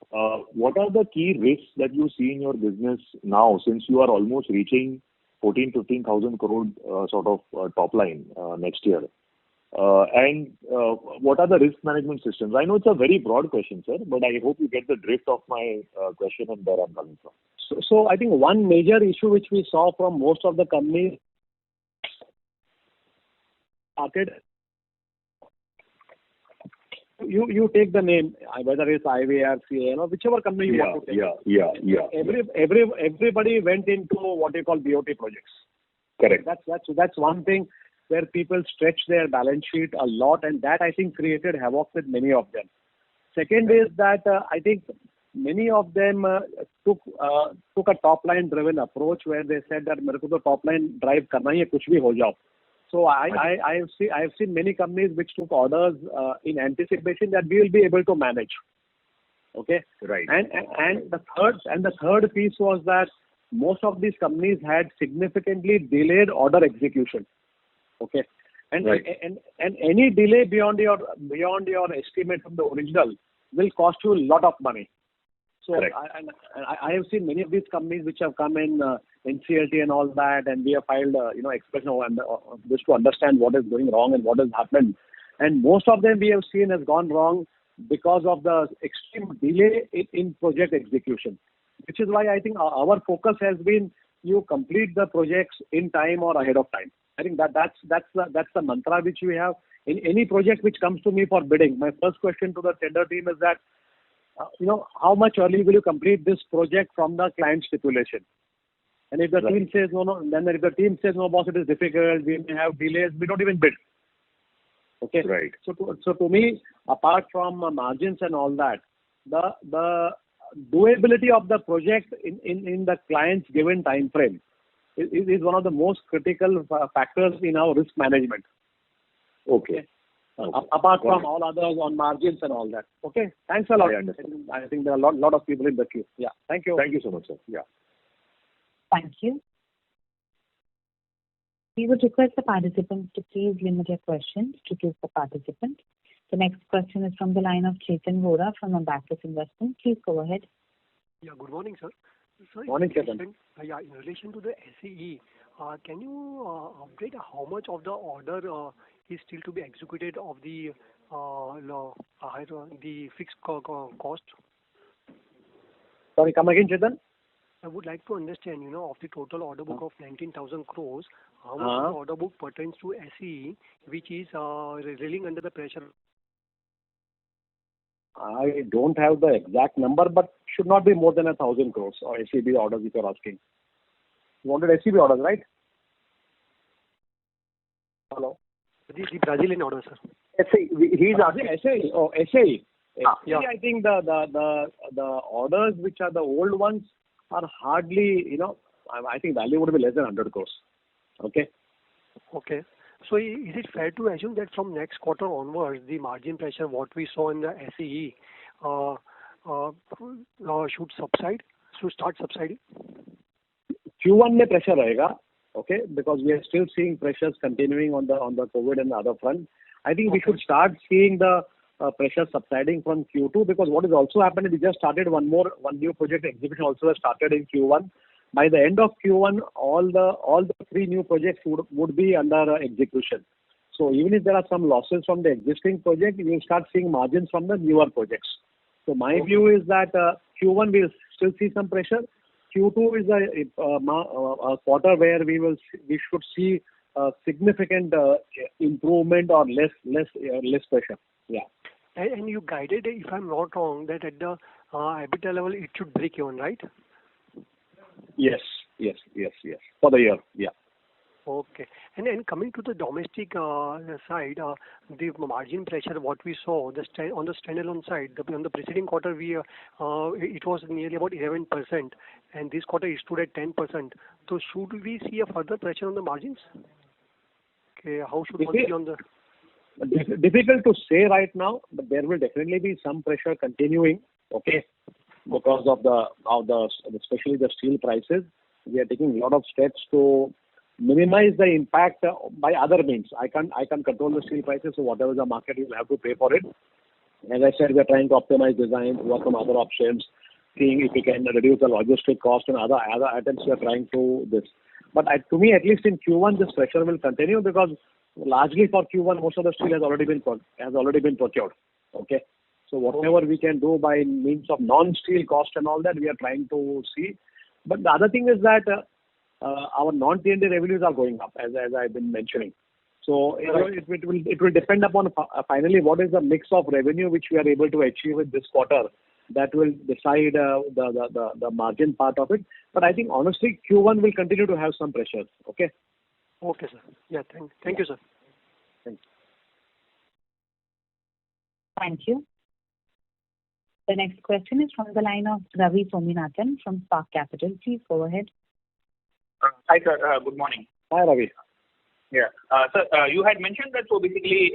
what are the key risks that you see in your business now, since you are almost reaching 15,000 crore sort of top line next year? And what are the risk management systems? I know it's a very broad question, sir, but I hope you get the drift of my question and where I'm coming from. So I think one major issue which we saw from most of the companies started. You take the name, whether it's IVR, CA, whichever company you want to take. Everybody went into what you call BOT projects. Correct. That's one thing where people stretch their balance sheet a lot, and that I think created havoc with many of them. Second is that I think many of them took a top line driven approach where they said that मेरे को तो top line drive करना ही है, कुछ भी हो जाओ. So I have seen many companies which took orders in anticipation that we will be able to manage. Okay. Right. And the third piece was that most of these companies had significantly delayed order execution. Okay. And right. and any delay beyond your estimate from the original will cost you a lot of money. So I have seen many of these companies which have come in NCLT and all that, and we have filed expression just to understand what is going wrong and what has happened. And most of them we have seen has gone wrong because of the extreme delay in project execution, which is why I think our focus has been you complete the projects in time or ahead of time. I think that's the mantra which we have in any project which comes to me for bidding. My first question to the tender team is that how much early will you complete this project from the client stipulation? And if the team says no, then if the team says no, boss, it is difficult, we may have delays, we don't even bid. Okay. Right. So to me, apart from margins and all that, the doability of the project in the client's given time frame is one of the most critical factors in our risk management. Okay. Apart from all others on margins and all that. Okay. Thanks a lot. I think there are a lot of people in the queue. Yeah. Thank you. Thank you so much, sir. Yeah. Thank you. We would request the participants to please limit your questions to two per participant. The next question is from the line of Chetan Vora from Abacus Investment. Please go ahead. Yeah, good morning, sir. Morning, Chetan. In relation to the SAE, can you update how much of the order is still to be executed of the fixed cost? Sorry, come again, Chetan. I would like to understand, of the total order book of 19,000 crores, how much of the order book pertains to SAE, which is reeling under the pressure? I don't have the exact number, but should not be more than 1,000 crores or SEB orders if you're asking. You wanted SEB orders, right? Hello? The Brazilian order, sir. SAE. He's asking SAE. Oh, SAE. Yeah. I think the orders which are the old ones are hardly, I think value would be less than 100 crores. Okay. Okay. So is it fair to assume that from next quarter onwards, the margin pressure, what we saw in the SAE, should start subsiding? Q1 में pressure रहेगा, okay, because we are still seeing pressures continuing on the COVID and the other front. I think we should start seeing the pressure subsiding from Q2, because what is also happened is we just started one new project execution also has started in Q1. By the end of Q1, all the three new projects would be under execution. So even if there are some losses from the existing project, you will start seeing margins from the newer projects. So my view is that Q1 will still see some pressure. Q2 is a quarter where we should see significant improvement or less pressure. Yeah. And you guided, if I'm not wrong, that at the EBITDA level it should break even, right? Yes. For the year, yeah. Okay. And coming to the domestic side, the margin pressure, what we saw on the standalone side, on the preceding quarter, it was nearly about 11%, and this quarter it stood at 10%. So should we see a further pressure on the margins? Okay, how should one see on the? Difficult to say right now, but there will definitely be some pressure continuing, okay, because of especially the steel prices. We are taking a lot of steps to minimize the impact by other means. I can't control the steel prices, so whatever the market will have to pay for it. As I said, we are trying to optimize design, work on other options, seeing if we can reduce the logistic cost and other items we are trying to this. But to me, at least in Q1, this pressure will continue because largely for Q1, most of the steel has already been procured. Okay, so whatever we can do by means of non-steel cost and all that, we are trying to see. But the other thing is that our non-T&D revenues are going up, as I've been mentioning. So it will depend upon finally what is the mix of revenue which we are able to achieve in this quarter. That will decide the margin part of it. But I think honestly, Q1 will continue to have some pressures. Okay. Okay, sir. Yeah, thank you, sir. Thank you. Thank you. The next question is from the line of Ravi Sominathan from Spark Capital. Please go ahead. Hi, sir. Good morning. Hi, Ravi. Yeah. Sir, you had mentioned that so basically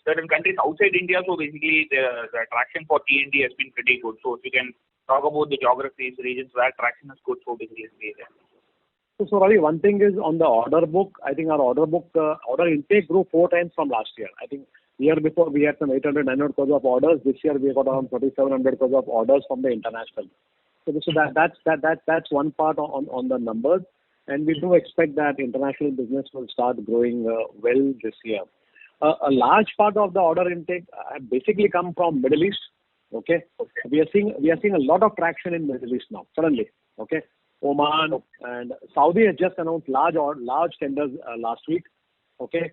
certain countries outside India, so basically the traction for T&D has been pretty good. So if you can talk about the geographies, regions where traction is good, so basically So Ravi, one thing is on the order book. I think our order intake grew 4 times from last year. I think year before we had some 800-900 crores of orders. This year we got around 3,700 crores of orders from the international. So that's one part on the numbers, and we do expect that international business will start growing well this year. A large part of the order intake basically come from Middle East. Okay, we are seeing a lot of traction in Middle East now. Suddenly, okay, Oman and Saudi has just announced large tenders last week. Okay,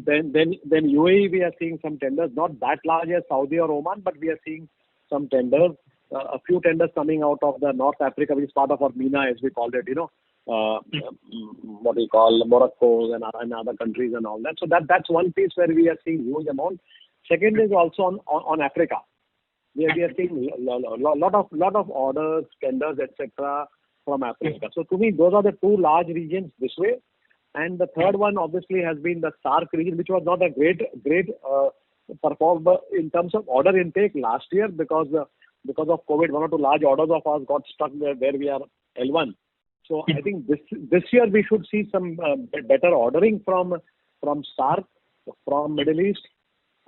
then UAE we are seeing some tenders, not that large as Saudi or Oman, but we are seeing some tenders. A few tenders coming out of the North Africa, which is part of our MENA, as we called it, what we call Morocco and other countries and all that. So that's one piece where we are seeing huge amount. Second is also on Africa. We are seeing lot of orders, tenders, etc. from Africa. So to me, those are the two large regions this way. And the third one obviously has been the SAARC region, which was not a great performer in terms of order intake last year because of COVID. One or two large orders of ours got stuck where we are L1. So I think this year we should see some better ordering from SAARC, from Middle East,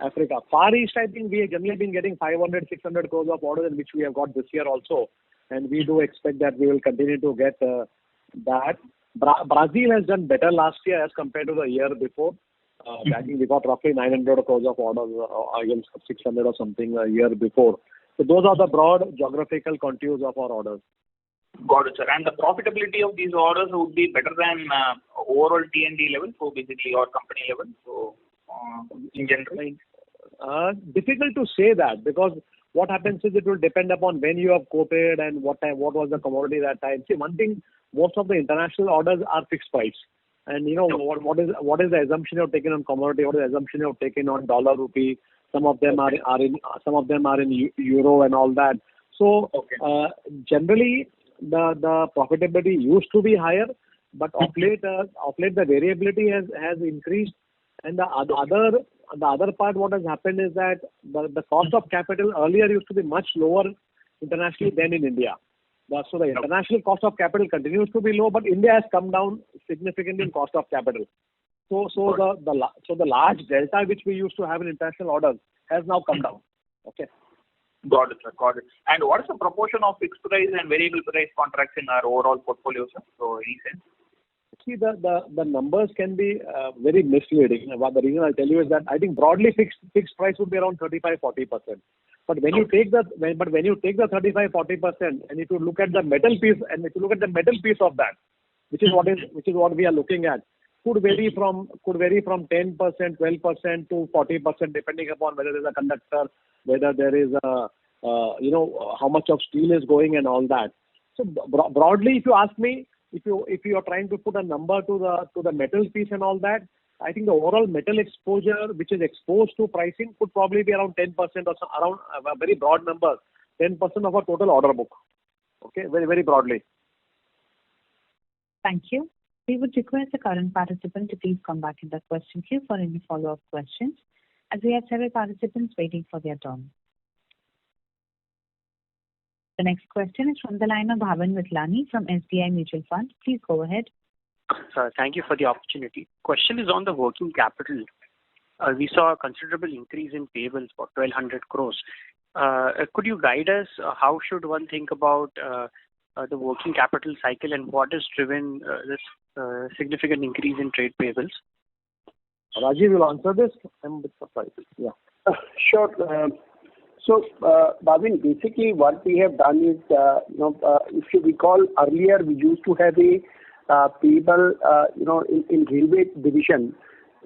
Africa. Far East, I think we have generally been getting 500-600 crores of orders, which we have got this year also. And we do expect that we will continue to get that. Brazil has done better last year as compared to the year before. I think we got roughly 900 crores of orders against 600 or something a year before. So those are the broad geographical contours of our orders. Got it, sir. And the profitability of these orders would be better than overall T&D level, so basically or company level. So in general, difficult to say that because what happens is it will depend upon when you have quoted and what was the commodity that time. See, one thing, most of the international orders are fixed price. And you know what is the assumption you have taken on commodity? What is the assumption you have taken on dollar, rupee? Some of them are in euro and all that. So generally the profitability used to be higher, but of late the variability has increased. And the other part, what has happened is that the cost of capital earlier used to be much lower internationally than in India. So the international cost of capital continues to be low, but India has come down significantly in cost of capital. So the large delta which we used to have in international orders has now come down. Okay. Got it, sir. Got it. And what is the proportion of fixed price and variable price contracts in our overall portfolio, sir? So any sense? See, the numbers can be very misleading. The reason I'll tell you is that I think broadly fixed price would be around 35-40%. But when you take the 35-40%, and if you look at the metal piece of that, which is what we are looking at, could vary from 10%, 12% to 40%, depending upon whether there's a conductor, whether there is how much of steel is going and all that. So broadly, if you ask me, if you are trying to put a number to the metal piece and all that, I think the overall metal exposure, which is exposed to pricing, could probably be around 10% or so, around a very broad number, 10% of our total order book. Okay, very, very broadly. Thank you. We would request the current participant to please come back in the question queue for any follow-up questions, as we have several participants waiting for their turn. The next question is from the line of Bhavan Vitlani from SBI Mutual Fund. Please go ahead. Thank you for the opportunity. Question is on the working capital. We saw a considerable increase in payables for 1,200 crores. Could you guide us? How should one think about the working capital cycle, and what has driven this significant increase in trade payables? Rajiv will answer this. I'm a bit surprised. Yeah. Sure. So, Bhavin, basically what we have done is, if you recall earlier, we used to have a payable, in railway division,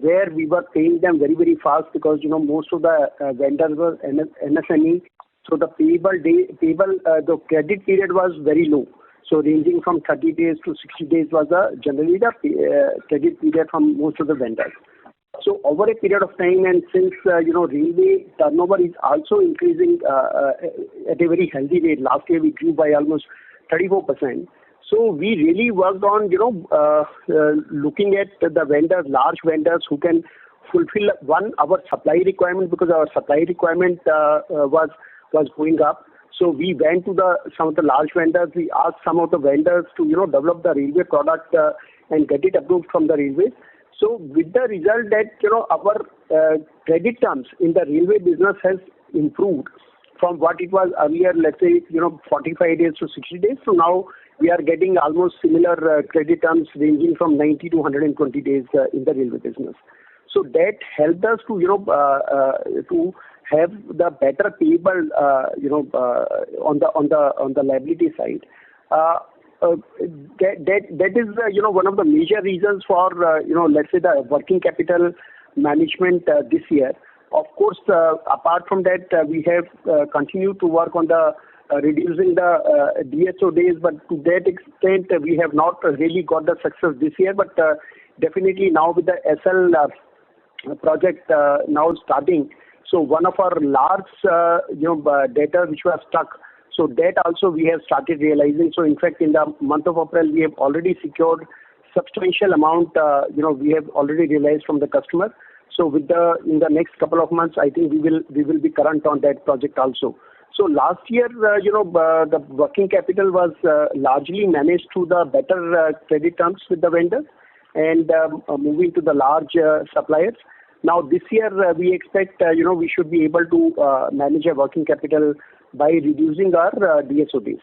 where we were paying them very, very fast because, most of the vendors were MSME. So the the credit period was very low. So ranging from 30 days to 60 days was generally the credit period from most of the vendors. So over a period of time, and since, railway turnover is also increasing at a very healthy rate. Last year we grew by almost 34%. So we really worked on, looking at the vendors, large vendors who can fulfill our supply requirement, because our supply requirement was going up. So we went to some of the large vendors. We asked some of the vendors to, develop the railway product and get it approved from the railways. So with the result that, our credit terms in the railway business has improved from what it was earlier, let's say, 45 days to 60 days. So now we are getting almost similar credit terms ranging from 90 to 120 days in the railway business. So that helped us to, to have the better payable, on the liability side. That is, one of the major reasons for, let's say the working capital management this year. Of course, apart from that, we have continued to work on the reducing the DSO days, but to that extent, we have not really got the success this year. But definitely now with the SL project now starting, so one of our large, data which was stuck, so that also we have started realizing. So in fact, in the month of April, we have already secured substantial amount, we have already realized from the customer. So in the next couple of months, I think we will be current on that project also. So last year, the working capital was largely managed through the better credit terms with the vendors and moving to the large suppliers. Now this year, we expect, we should be able to manage our working capital by reducing our DSO days.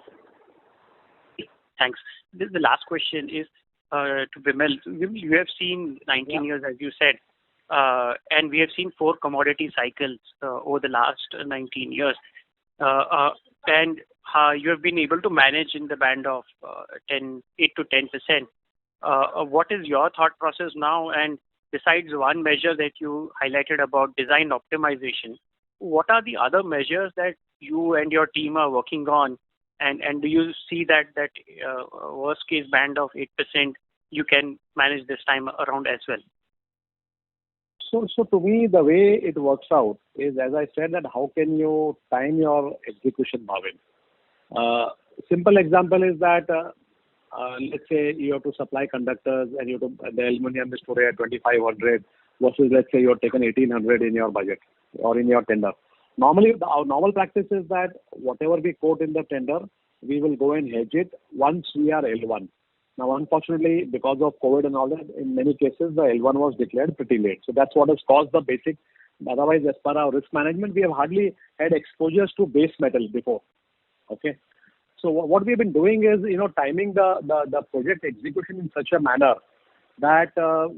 Thanks. The last question is to Vimal. You have seen 19 years, as you said, and we have seen 4 commodity cycles over the last 19 years. And you have been able to manage in the band of 8 to 10%. What is your thought process now? And besides one measure that you highlighted about design optimization, what are the other measures that you and your team are working on? And do you see that worst case band of 8% you can manage this time around as well? So to me, the way it works out is, as I said, that how can you time your execution, Bhavin? Simple example is that, let's say you have to supply conductors and the aluminum is today at 2,500 versus, let's say, you have taken 1,800 in your budget or in your tender. Normally, our normal practice is that whatever we quote in the tender, we will go and hedge it once we are L1. Now, unfortunately, because of COVID and all that, in many cases, the L1 was declared pretty late. So that's what has caused the basic. Otherwise, as per our risk management, we have hardly had exposures to base metal before. Okay. So what we've been doing is, timing the project execution in such a manner that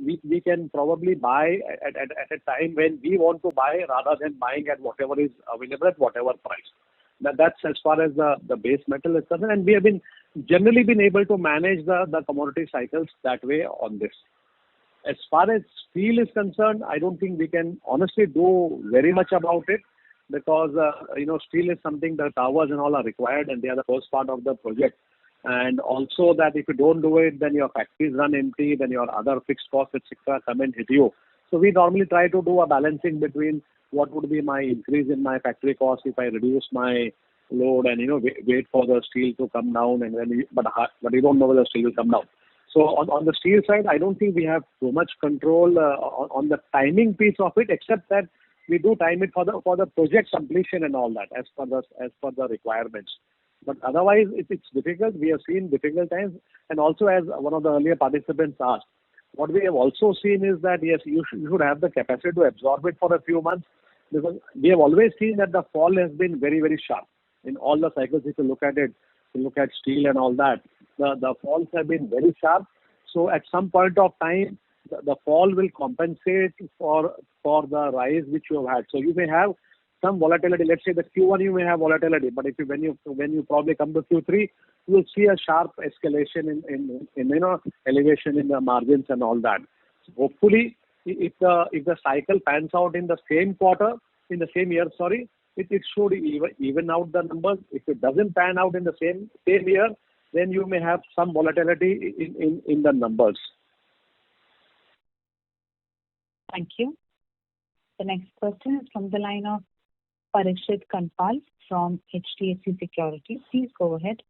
we can probably buy at a time when we want to buy rather than buying at whatever is available at whatever price. That's as far as the base metal is concerned, and we have generally been able to manage the commodity cycles that way on this. As far as steel is concerned, I don't think we can honestly do very much about it, because steel is something, the towers and all are required, and they are the first part of the project. And also that if you don't do it, then your factories run empty, then your other fixed costs, etc., come and hit you. So we normally try to do a balancing between what would be my increase in my factory cost if I reduce my load and wait for the steel to come down, and then but you don't know whether steel will come down. So on the steel side, I don't think we have too much control on the timing piece of it, except that we do time it for the project completion and all that as per the requirements. But otherwise, it's difficult. We have seen difficult times, and also as one of the earlier participants asked, what we have also seen is that yes, you should have the capacity to absorb it for a few months, because we have always seen that the fall has been very, very sharp in all the cycles. If you look at it, you look at steel and all that, the falls have been very sharp. So at some point of time, the fall will compensate for the rise which you have had. So you may have some volatility. Let's say the Q1 you may have volatility, but when you probably come to Q3, you will see a sharp escalation in elevation in the margins and all that. So hopefully, if the cycle pans out in the same quarter, in the same year, it should even out the numbers. If it doesn't pan out in the same year, then you may have some volatility in the numbers. Thank you. The next question is from the line of Parikshit Kandpal from HDFC Securities. Please go ahead.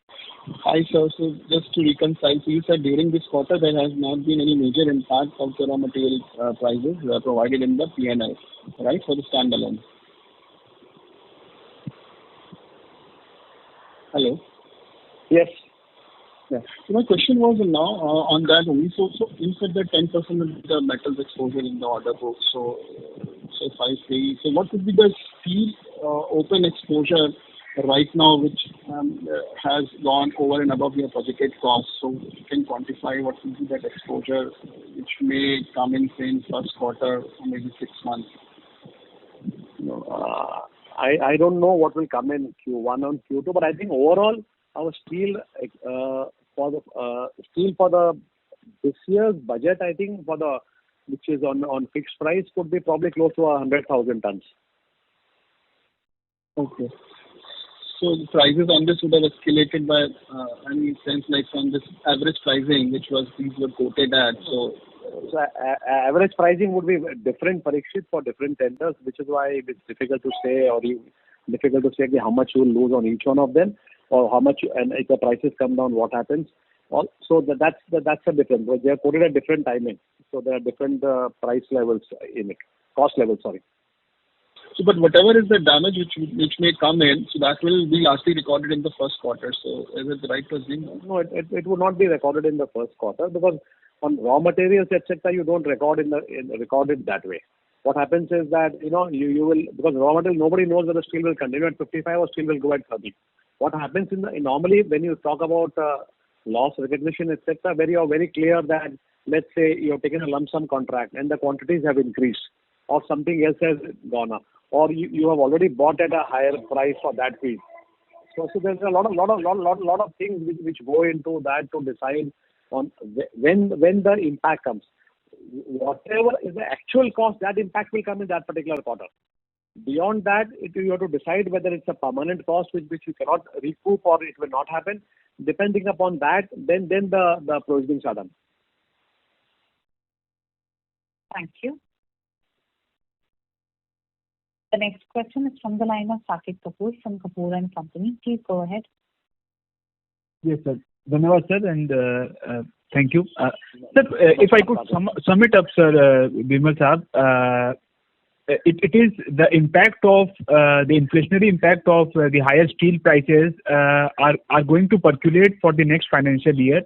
Hi, sir. So just to reconcile, so you said during this quarter there has not been any major impact of the raw material prices provided in the P&L, right, for the standalone? Hello? Yes. Yeah. So my question was now on that only. So you said that 10% of the metals exposure in the order book. So if I say, so what would be the steel open exposure right now, which has gone over and above your projected cost? So you can quantify what will be that exposure, which may come in say in first quarter or maybe 6 months. I don't know what will come in Q1 and Q2, but I think overall our steel for the this year's budget, I think which is on fixed price, could be probably close to 100,000 tons. Okay. So the prices on this would have escalated by any sense like from this average pricing which these were quoted at. So average pricing would be different, Parikshit, for different tenders, which is why it's difficult to say how much you will lose on each one of them, or how much, and if the prices come down, what happens. So that's a different. They are quoted at different timing, so there are different price levels in it, cost levels. Sorry. So, but whatever is the damage which may come in, so that will be lastly recorded in the first quarter. So, is it right to assume? No, it would not be recorded in the first quarter, because on raw materials, etc., you don't record it that way. What happens is that you will, because raw material, nobody knows whether steel will continue at 55 or steel will go at 30. What happens normally when you talk about loss recognition, etc., where you are very clear that, let's say you have taken a lump sum contract and the quantities have increased, or something else has gone up, or you have already bought at a higher price for that piece. So there's a lot of things which go into that to decide on when the impact comes. Whatever is the actual cost, that impact will come in that particular quarter. Beyond that, you have to decide whether it's a permanent cost which you cannot recoup or it will not happen. Depending upon that, then the provisions are done. Thank you. The next question is from the line of Saket Kapoor from Kapoor and Company. Please go ahead. Yes, sir. Dhanyawad, sir, and thank you. Sir, if I could sum it up, sir, Bimal Saab, it is the impact of the inflationary impact of the higher steel prices are going to percolate for the next financial year,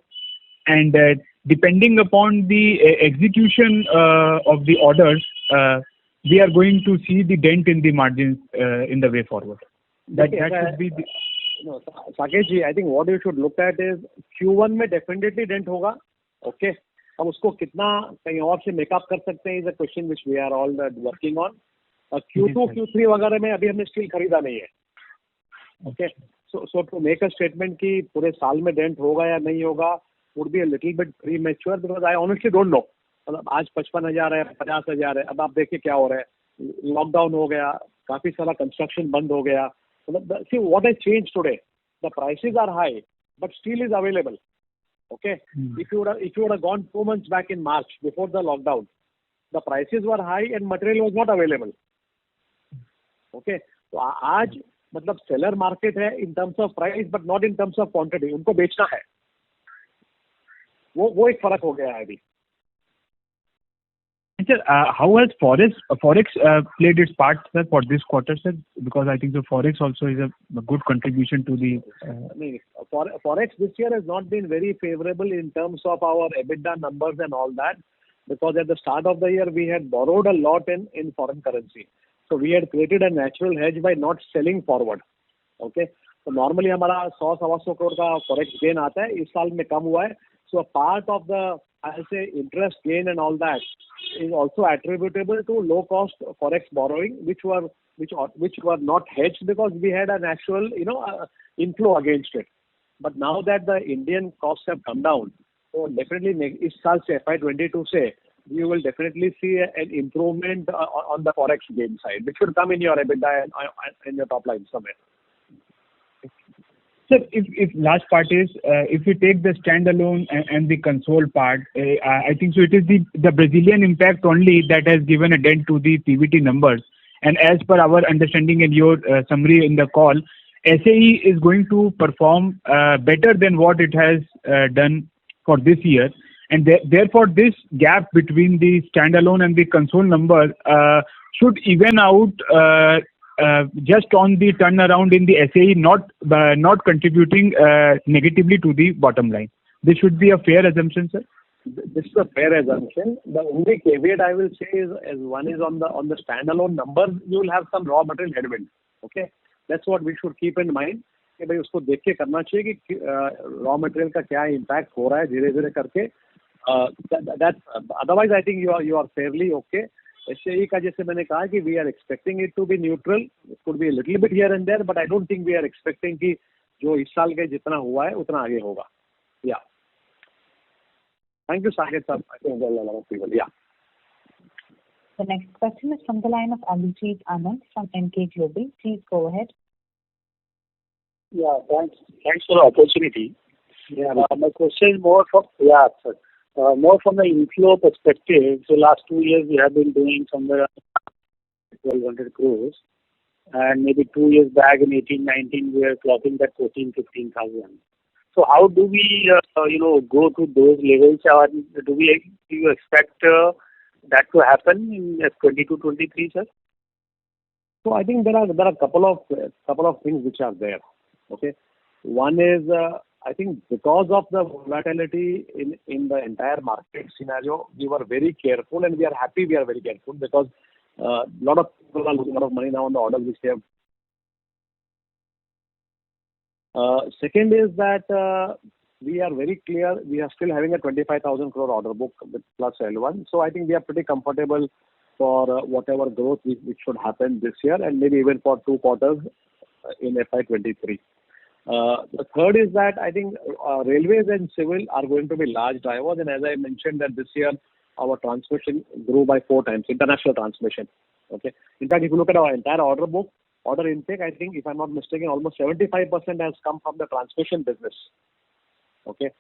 and depending upon the execution of the orders, we are going to see the dent in the margins in the way forward. That should be the... No, Saket ji, I think what you should look at is Q1 में definitely dent होगा, okay? अब उसको कितना कहीं और से makeup कर सकते हैं is a question which we are all working on. Q2, Q3 वगैरह में अभी हमने स्टील खरीदा नहीं है, okay? So to make a statement कि पूरे साल में dent होगा या नहीं होगा would be a little bit premature, because I honestly don't know. मतलब आज 55,000 है, 50,000 है, अब आप देखिए क्या हो रहा है, लॉकडाउन हो गया, काफी सारा कंस्ट्रक्शन बंद हो गया. See what has changed today. The prices are high, but steel is available. Okay. If you would have gone 2 months back in March before the lockdown, the prices were high and material was not available. Okay. तो आज मतलब seller market है in terms of price, but not in terms of quantity. उनको बेचना है. वो एक फर्क हो गया है अभी. Sir, how has forex played its part, sir, for this quarter, sir? Because I think the forex also is a good contribution to the. Forex this year has not been very favorable in terms of our EBITDA numbers and all that, because at the start of the year we had borrowed a lot in foreign currency. So we had created a natural hedge by not selling forward. Okay. So normally हमारा 100-125 करोड़ का forex gain आता है, इस साल में कम हुआ है. So a part of the, I'll say, interest gain and all that is also attributable to low cost forex borrowing, which were not hedged because we had a natural, inflow against it. But now that the Indian costs have come down, so definitely इस साल से FY22 से you will definitely see an improvement on the forex gain side, which will come in your EBITDA and in your top line somewhere. Sir, if last part is, if we take the standalone and the console part, I think so it is the Brazilian impact only that has given a dent to the PBT numbers. And as per our understanding in your summary in the call, SAE is going to perform better than what it has done for this year. And therefore, this gap between the standalone and the console number should even out just on the turnaround in the SAE, not contributing negatively to the bottom line. This should be a fair assumption, sir. This is a fair assumption. The only caveat I will say is one is on the standalone numbers, you will have some raw material headwind. Okay, that's what we should keep in mind. कि भाई उसको देख के करना चाहिए कि raw material का क्या इम्पैक्ट हो रहा है धीरे धीरे करके. Otherwise I think you are fairly okay. SAE का जैसे मैंने कहा कि we are expecting it to be neutral, it could be little bit here and there, but I don't think we are expecting कि जो इस साल के जितना हुआ है उतना आगे होगा. या थैंक यू साकेत साहब. I think there are a lot of people. Yeah The next question is from the line of Abhijit Anand from Emkay Global. Please go ahead. Yeah, thanks for the opportunity. Yeah, my question is more from the inflow perspective. So last 2 years we have been doing somewhere 1,200 crores, and maybe 2 years back in 18-19 we were clocking that 14,000-15,000. So how do we go to those levels, or do you expect that to happen in F22-23, sir? So I think there are a couple of things which are there. Okay, one is I think because of the volatility in the entire market scenario, we were very careful, and we are happy we are very careful because a lot of people are losing a lot of money now on the orders which they have. Second is that we are very clear we are still having a 25,000 crore order book with plus L1. So I think we are pretty comfortable for whatever growth which should happen this year and maybe even for 2 quarters in FY23. The third is that I think railways and civil are going to be large drivers, and as I mentioned that this year our transmission grew by 4 times, international transmission. Okay. In fact, if you look at our entire order book, order intake, I think if I'm not mistaken, almost 75% has come from the transmission business. Okay.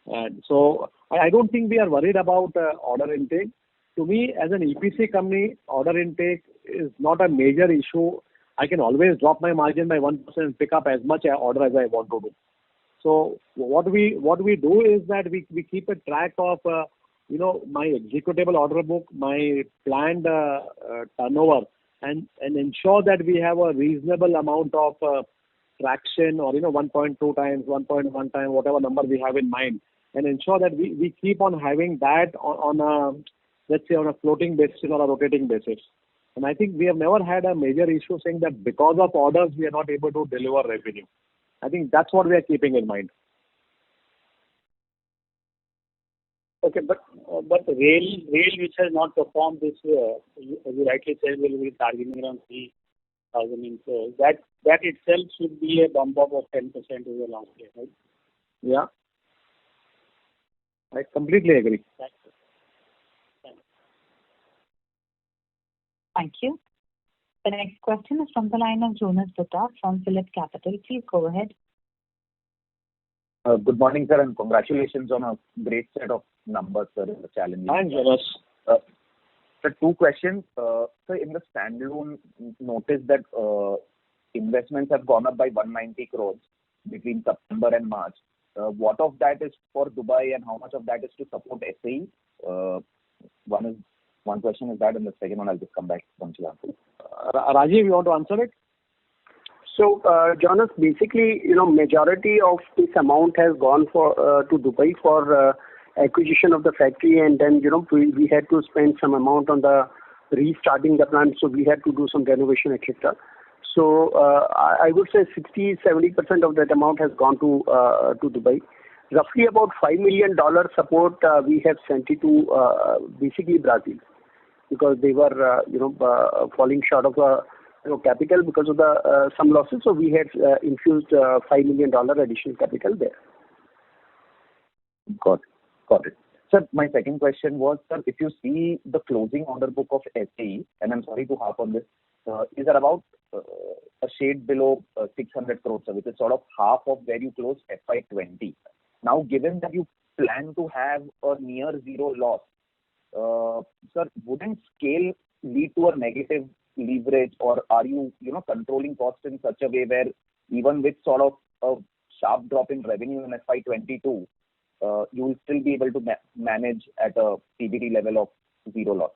And so I don't think we are worried about order intake. To me, as an EPC company, order intake is not a major issue. I can always drop my margin by 1% and pick up as much order as I want to do. So what we do is that we keep a track of my executable order book, my planned turnover, and ensure that we have a reasonable amount of traction or 1.2 times, 1.1 time, whatever number we have in mind, and ensure that we keep on having that on a, let's say, on a floating basis or a rotating basis. And I think we have never had a major issue saying that because of orders we are not able to deliver revenue. I think that's what we are keeping in mind. Okay, but rail which has not performed this year, as you rightly said, will be targeting around 3,000 inflows. That itself should be a bump up of 10% over last year, right? Yeah, I completely agree. Thank you. The next question is from the line of Jonas Bhutta from Phillip Capital. Please go ahead. Good morning, sir, and congratulations on a great set of numbers, sir, in the challenging. Thanks, Jonas. Sir, 2 questions. So in the standalone, notice that investments have gone up by 190 crores between September and March. What of that is for Dubai and how much of that is to support SAE? One question is that, and the second one I'll just come back once you answer. Rajiv, you want to answer it? So, Jonas, basically, majority of this amount has gone to Dubai for acquisition of the factory, and then, we had to spend some amount on the restarting the plant, so we had to do some renovation, etc. So, I would say 60-70% of that amount has gone to Dubai. Roughly about $5 million support we have sent it to basically Brazil, because they were, falling short of capital because of the some losses. So we had infused $5 million additional capital there. Got it. Sir, my second question was, sir, if you see the closing order book of SAE, and I'm sorry to harp on this, is at about a shade below 600 crores, which is sort of half of where you closed FY20. Now, given that you plan to have a near zero loss, sir, wouldn't scale lead to a negative leverage, or are you, controlling costs in such a way where even with sort of a sharp drop in revenue in FY22, you will still be able to manage at a PBT level of zero loss?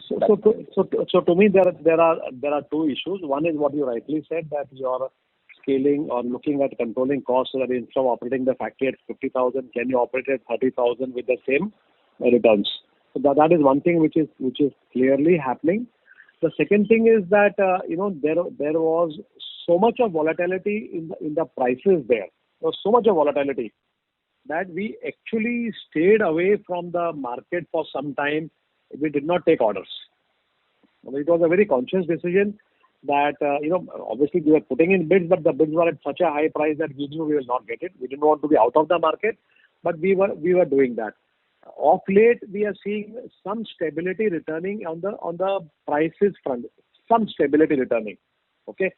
So to me, there are two issues. One is what you rightly said, that you are scaling or looking at controlling costs, so that instead of operating the factory at 50,000, can you operate at 30,000 with the same returns? So that is one thing which is clearly happening. The second thing is that there was so much of volatility in the prices there. There was so much of volatility that we actually stayed away from the market for some time. We did not take orders. It was a very conscious decision that, obviously we were putting in bids, but the bids were at such a high price that we knew we will not get it. We didn't want to be out of the market, but we were doing that. Of late, we are seeing some stability returning on the prices front. Some stability returning, okay,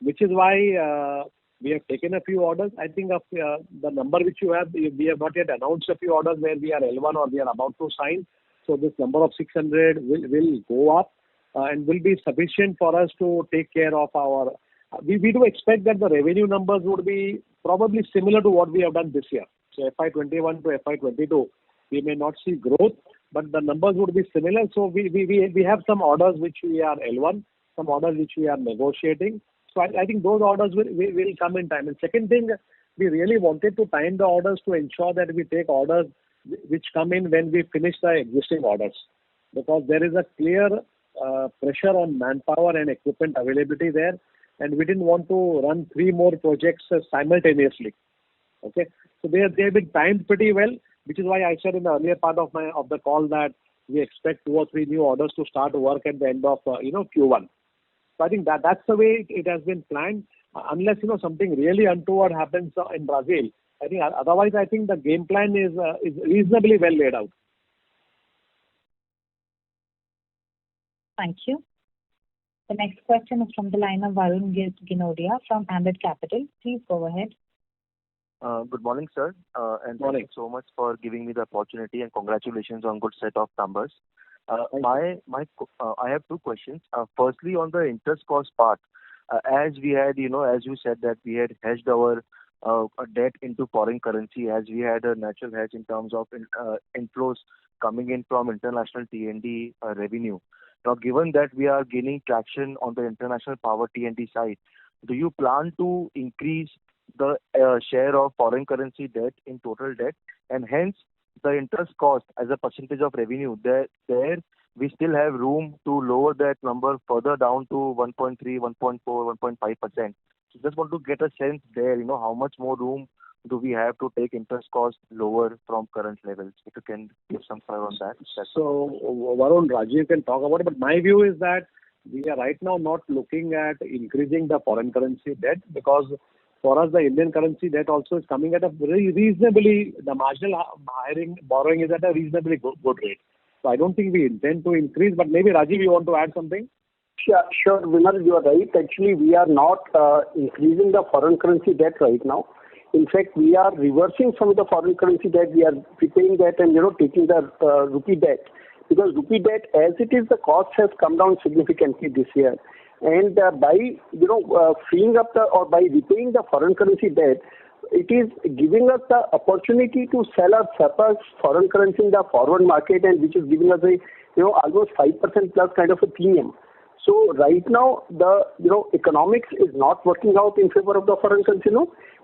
which is why we have taken a few orders. I think of the number which you have, we have not yet announced a few orders where we are L1 or we are about to sign. So this number of 600 will go up and will be sufficient for us to take care of our. We do expect that the revenue numbers would be probably similar to what we have done this year. So FY21 to FY22. We may not see growth, but the numbers would be similar. So we have some orders which we are L1, some orders which we are negotiating. So I think those orders will come in time. And second thing, we really wanted to time the orders to ensure that we take orders which come in when we finish the existing orders, because there is a clear pressure on manpower and equipment availability there, and we didn't want to run 3 more projects simultaneously. Okay, so they have been timed pretty well, which is why I said in the earlier part of the call that we expect 2 or 3 new orders to start work at the end of Q1. So I think that's the way it has been planned. Unless something really untoward happens in Brazil, I think otherwise I think the game plan is reasonably well laid out. Thank you. The next question is from the line of Varun Ginodia from Ambit Capital. Please go ahead. Good morning, sir. And thank you so much for giving me the opportunity, and congratulations on good set of numbers. I have 2 questions. Firstly, on the interest cost part, as we had, as you said that we had hedged our debt into foreign currency, as we had a natural hedge in terms of inflows coming in from international T&D revenue. Now, given that we are gaining traction on the international power T&D side, do you plan to increase the share of foreign currency debt in total debt, and hence the interest cost as a percentage of revenue, there we still have room to lower that number further down to 1.3, 1.4, 1.5%. So just want to get a sense there, how much more room do we have to take interest cost lower from current levels? If you can give some color on that. So Varun, Rajiv can talk about it, but my view is that we are right now not looking at increasing the foreign currency debt, because for us the Indian currency debt also is coming at a very reasonably, the marginal borrowing is at a reasonably good rate. So I don't think we intend to increase, but maybe Rajiv, you want to add something? Sure, Vimal, you are right. Actually, we are not increasing the foreign currency debt right now. In fact, we are reversing some of the foreign currency debt. We are repaying that and taking the rupee debt, because rupee debt, as it is, the cost has come down significantly this year. And by freeing up by repaying the foreign currency debt, it is giving us the opportunity to sell our surplus foreign currency in the forward market, and which is giving us a almost 5% plus kind of a premium. So right now the economics is not working out in favor of the foreign currency,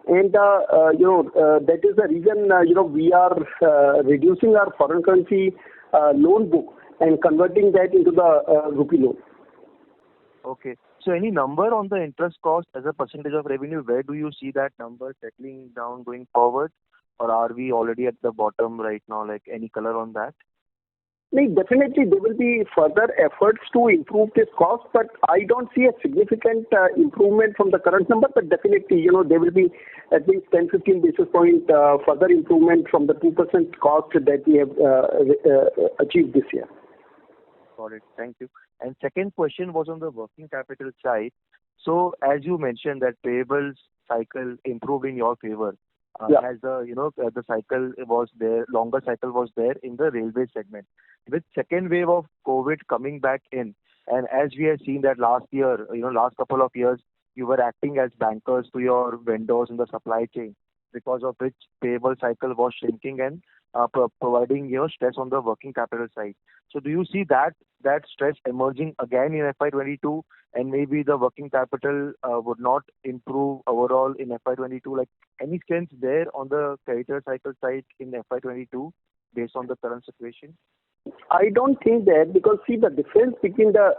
and that is the reason we are reducing our foreign currency loan book and converting that into the rupee loan. Okay. So any number on the interest cost as a percentage of revenue, where do you see that number settling down going forward? Or are we already at the bottom right now? Like any color on that? No, definitely there will be further efforts to improve this cost, but I don't see a significant improvement from the current number, but definitely, there will be at least 10-15 basis point further improvement from the 2% cost that we have achieved this year. Got it. Thank you. And second question was on the working capital side. So as you mentioned that payables cycle improved in your favor. As the cycle was there, longer cycle was there in the railway segment. With second wave of COVID coming back in, and as we have seen that last year, last couple of years, you were acting as bankers to your vendors in the supply chain, because of which payable cycle was shrinking and providing stress on the working capital side. So do you see that stress emerging again in FY22, and maybe the working capital would not improve overall in FY22? Like any sense there on the creditor cycle side in FY22 based on the current situation? I don't think that, because see, the difference between the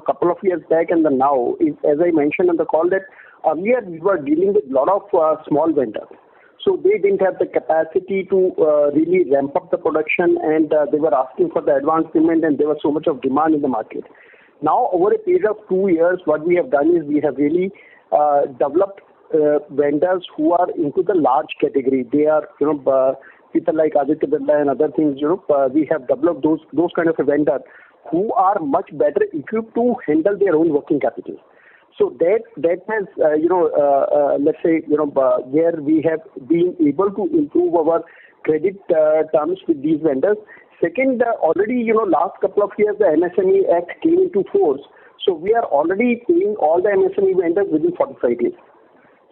couple of years back and the now is, as I mentioned on the call, that earlier we were dealing with a lot of small vendors. So they didn't have the capacity to really ramp up the production, and they were asking for the advance payment, and there was so much of demand in the market. Now, over a period of 2 years, what we have done is we have really developed vendors who are into the large category. They are, people like Aditya Birla and other things. We have developed those kind of a vendor who are much better equipped to handle their own working capital. So that has, let's say, where we have been able to improve our credit terms with these vendors. Second, already, last couple of years, the MSME Act came into force. So we are already paying all the MSME vendors within 45 days.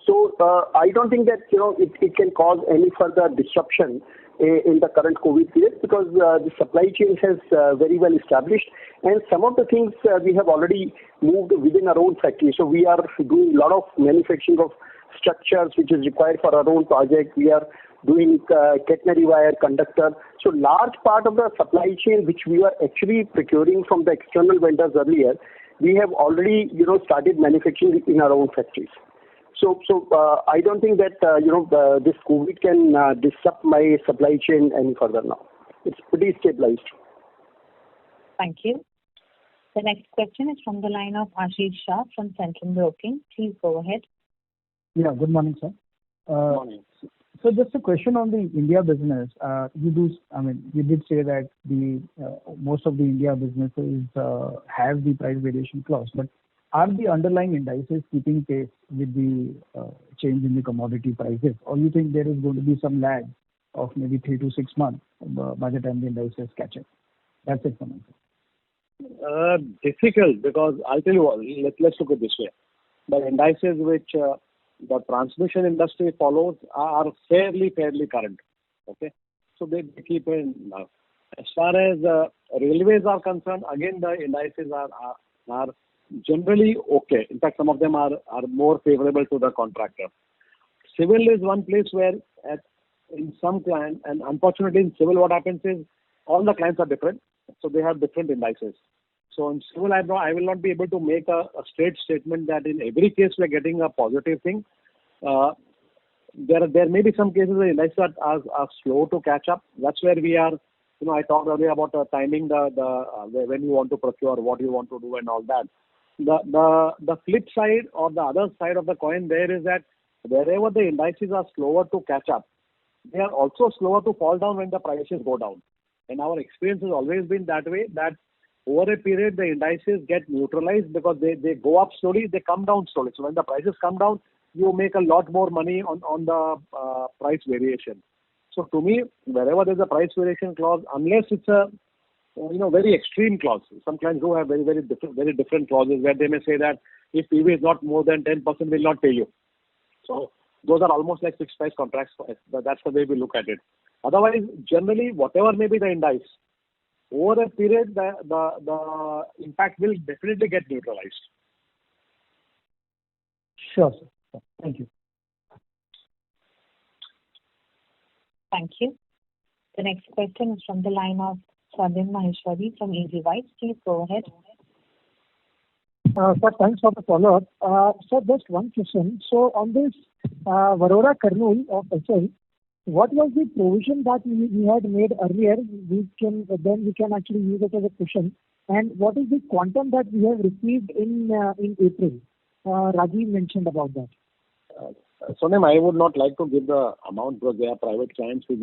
So I don't think that, it can cause any further disruption in the current COVID period, because the supply chain has very well established, and some of the things we have already moved within our own factory. So we are doing a lot of manufacturing of structures which is required for our own project. We are doing catenary wire, conductor. So large part of the supply chain which we were actually procuring from the external vendors earlier, we have already started manufacturing in our own factories. So I don't think that this COVID can disrupt my supply chain any further now. It's pretty stabilized. Thank you. The next question is from the line of Ashish Shah from Centrum Broking. Please go ahead. Yeah, good morning, sir. Good morning. So just a question on the India business. You did say that most of the India businesses have the price variation clause, but are the underlying indices keeping pace with the change in the commodity prices, or you think there is going to be some lag of maybe 3 to 6 months by the time the indices catch up? That's it for me. Difficult, because I'll tell you what, let's look at this way. The indices which the transmission industry follows are fairly current. Okay, so they keep in. As far as railways are concerned, again the indices are generally okay. In fact, some of them are more favorable to the contractor. Civil is one place where in some clients, and unfortunately in civil what happens is all the clients are different, so they have different indices. So in civil, I will not be able to make a straight statement that in every case we are getting a positive thing. There may be some cases the indices are slow to catch up. That's where we are. I talked earlier about timing when you want to procure, what you want to do, and all that. The flip side or the other side of the coin there is that wherever the indices are slower to catch up, they are also slower to fall down when the prices go down. And our experience has always been that way, that over a period the indices get neutralized because they go up slowly, they come down slowly. So when the prices come down, you make a lot more money on the price variation. So to me, wherever there's a price variation clause, unless it's a very extreme clause. Some clients do have very different clauses where they may say that if PV is not more than 10%, we'll not pay you. So those are almost like fixed price contracts. That's the way we look at it. Otherwise, generally, whatever may be the index, over a period, the impact will definitely get neutralized. Sure, sir. Thank you. Thank you. The next question is from the line of Swadhin Maheshwari from Edelweiss. Please go ahead. Sir, thanks for the follow-up. Sir, just one question. So on this Warora Kurnool of SL, what was the provision that we had made earlier? We can actually use it as a cushion. And what is the quantum that we have received in April? Rajiv mentioned about that. Sonim, I would not like to give the amount because they are private clients who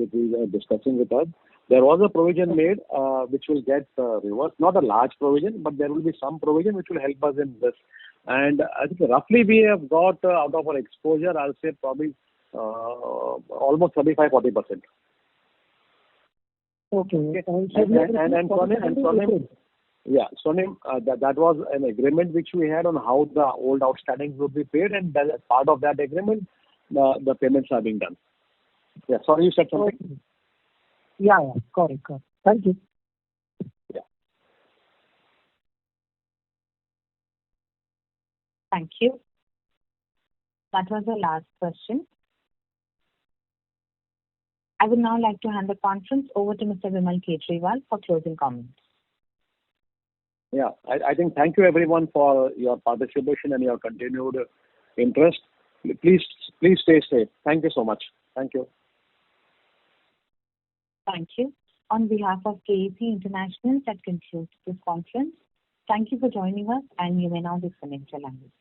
are discussing with us. There was a provision made which will get reversed. Not a large provision, but there will be some provision which will help us in this. And I think roughly we have got out of our exposure, I'll say probably almost 35-40%. Okay. Sonim, yeah, Sonim, that was an agreement which we had on how the old outstandings would be paid, and as part of that agreement, the payments are being done. Yeah, sorry, you said something? Okay. Yeah, correct. Thank you. Yeah. Thank you. That was the last question. I would now like to hand the conference over to Mr. Vimal Kejriwal for closing comments. Yeah, I think thank you everyone for your participation and your continued interest. Please stay safe. Thank you so much. Thank you. Thank you. On behalf of KEC International, that concludes this conference. Thank you for joining us, and you may now disconnect your lines.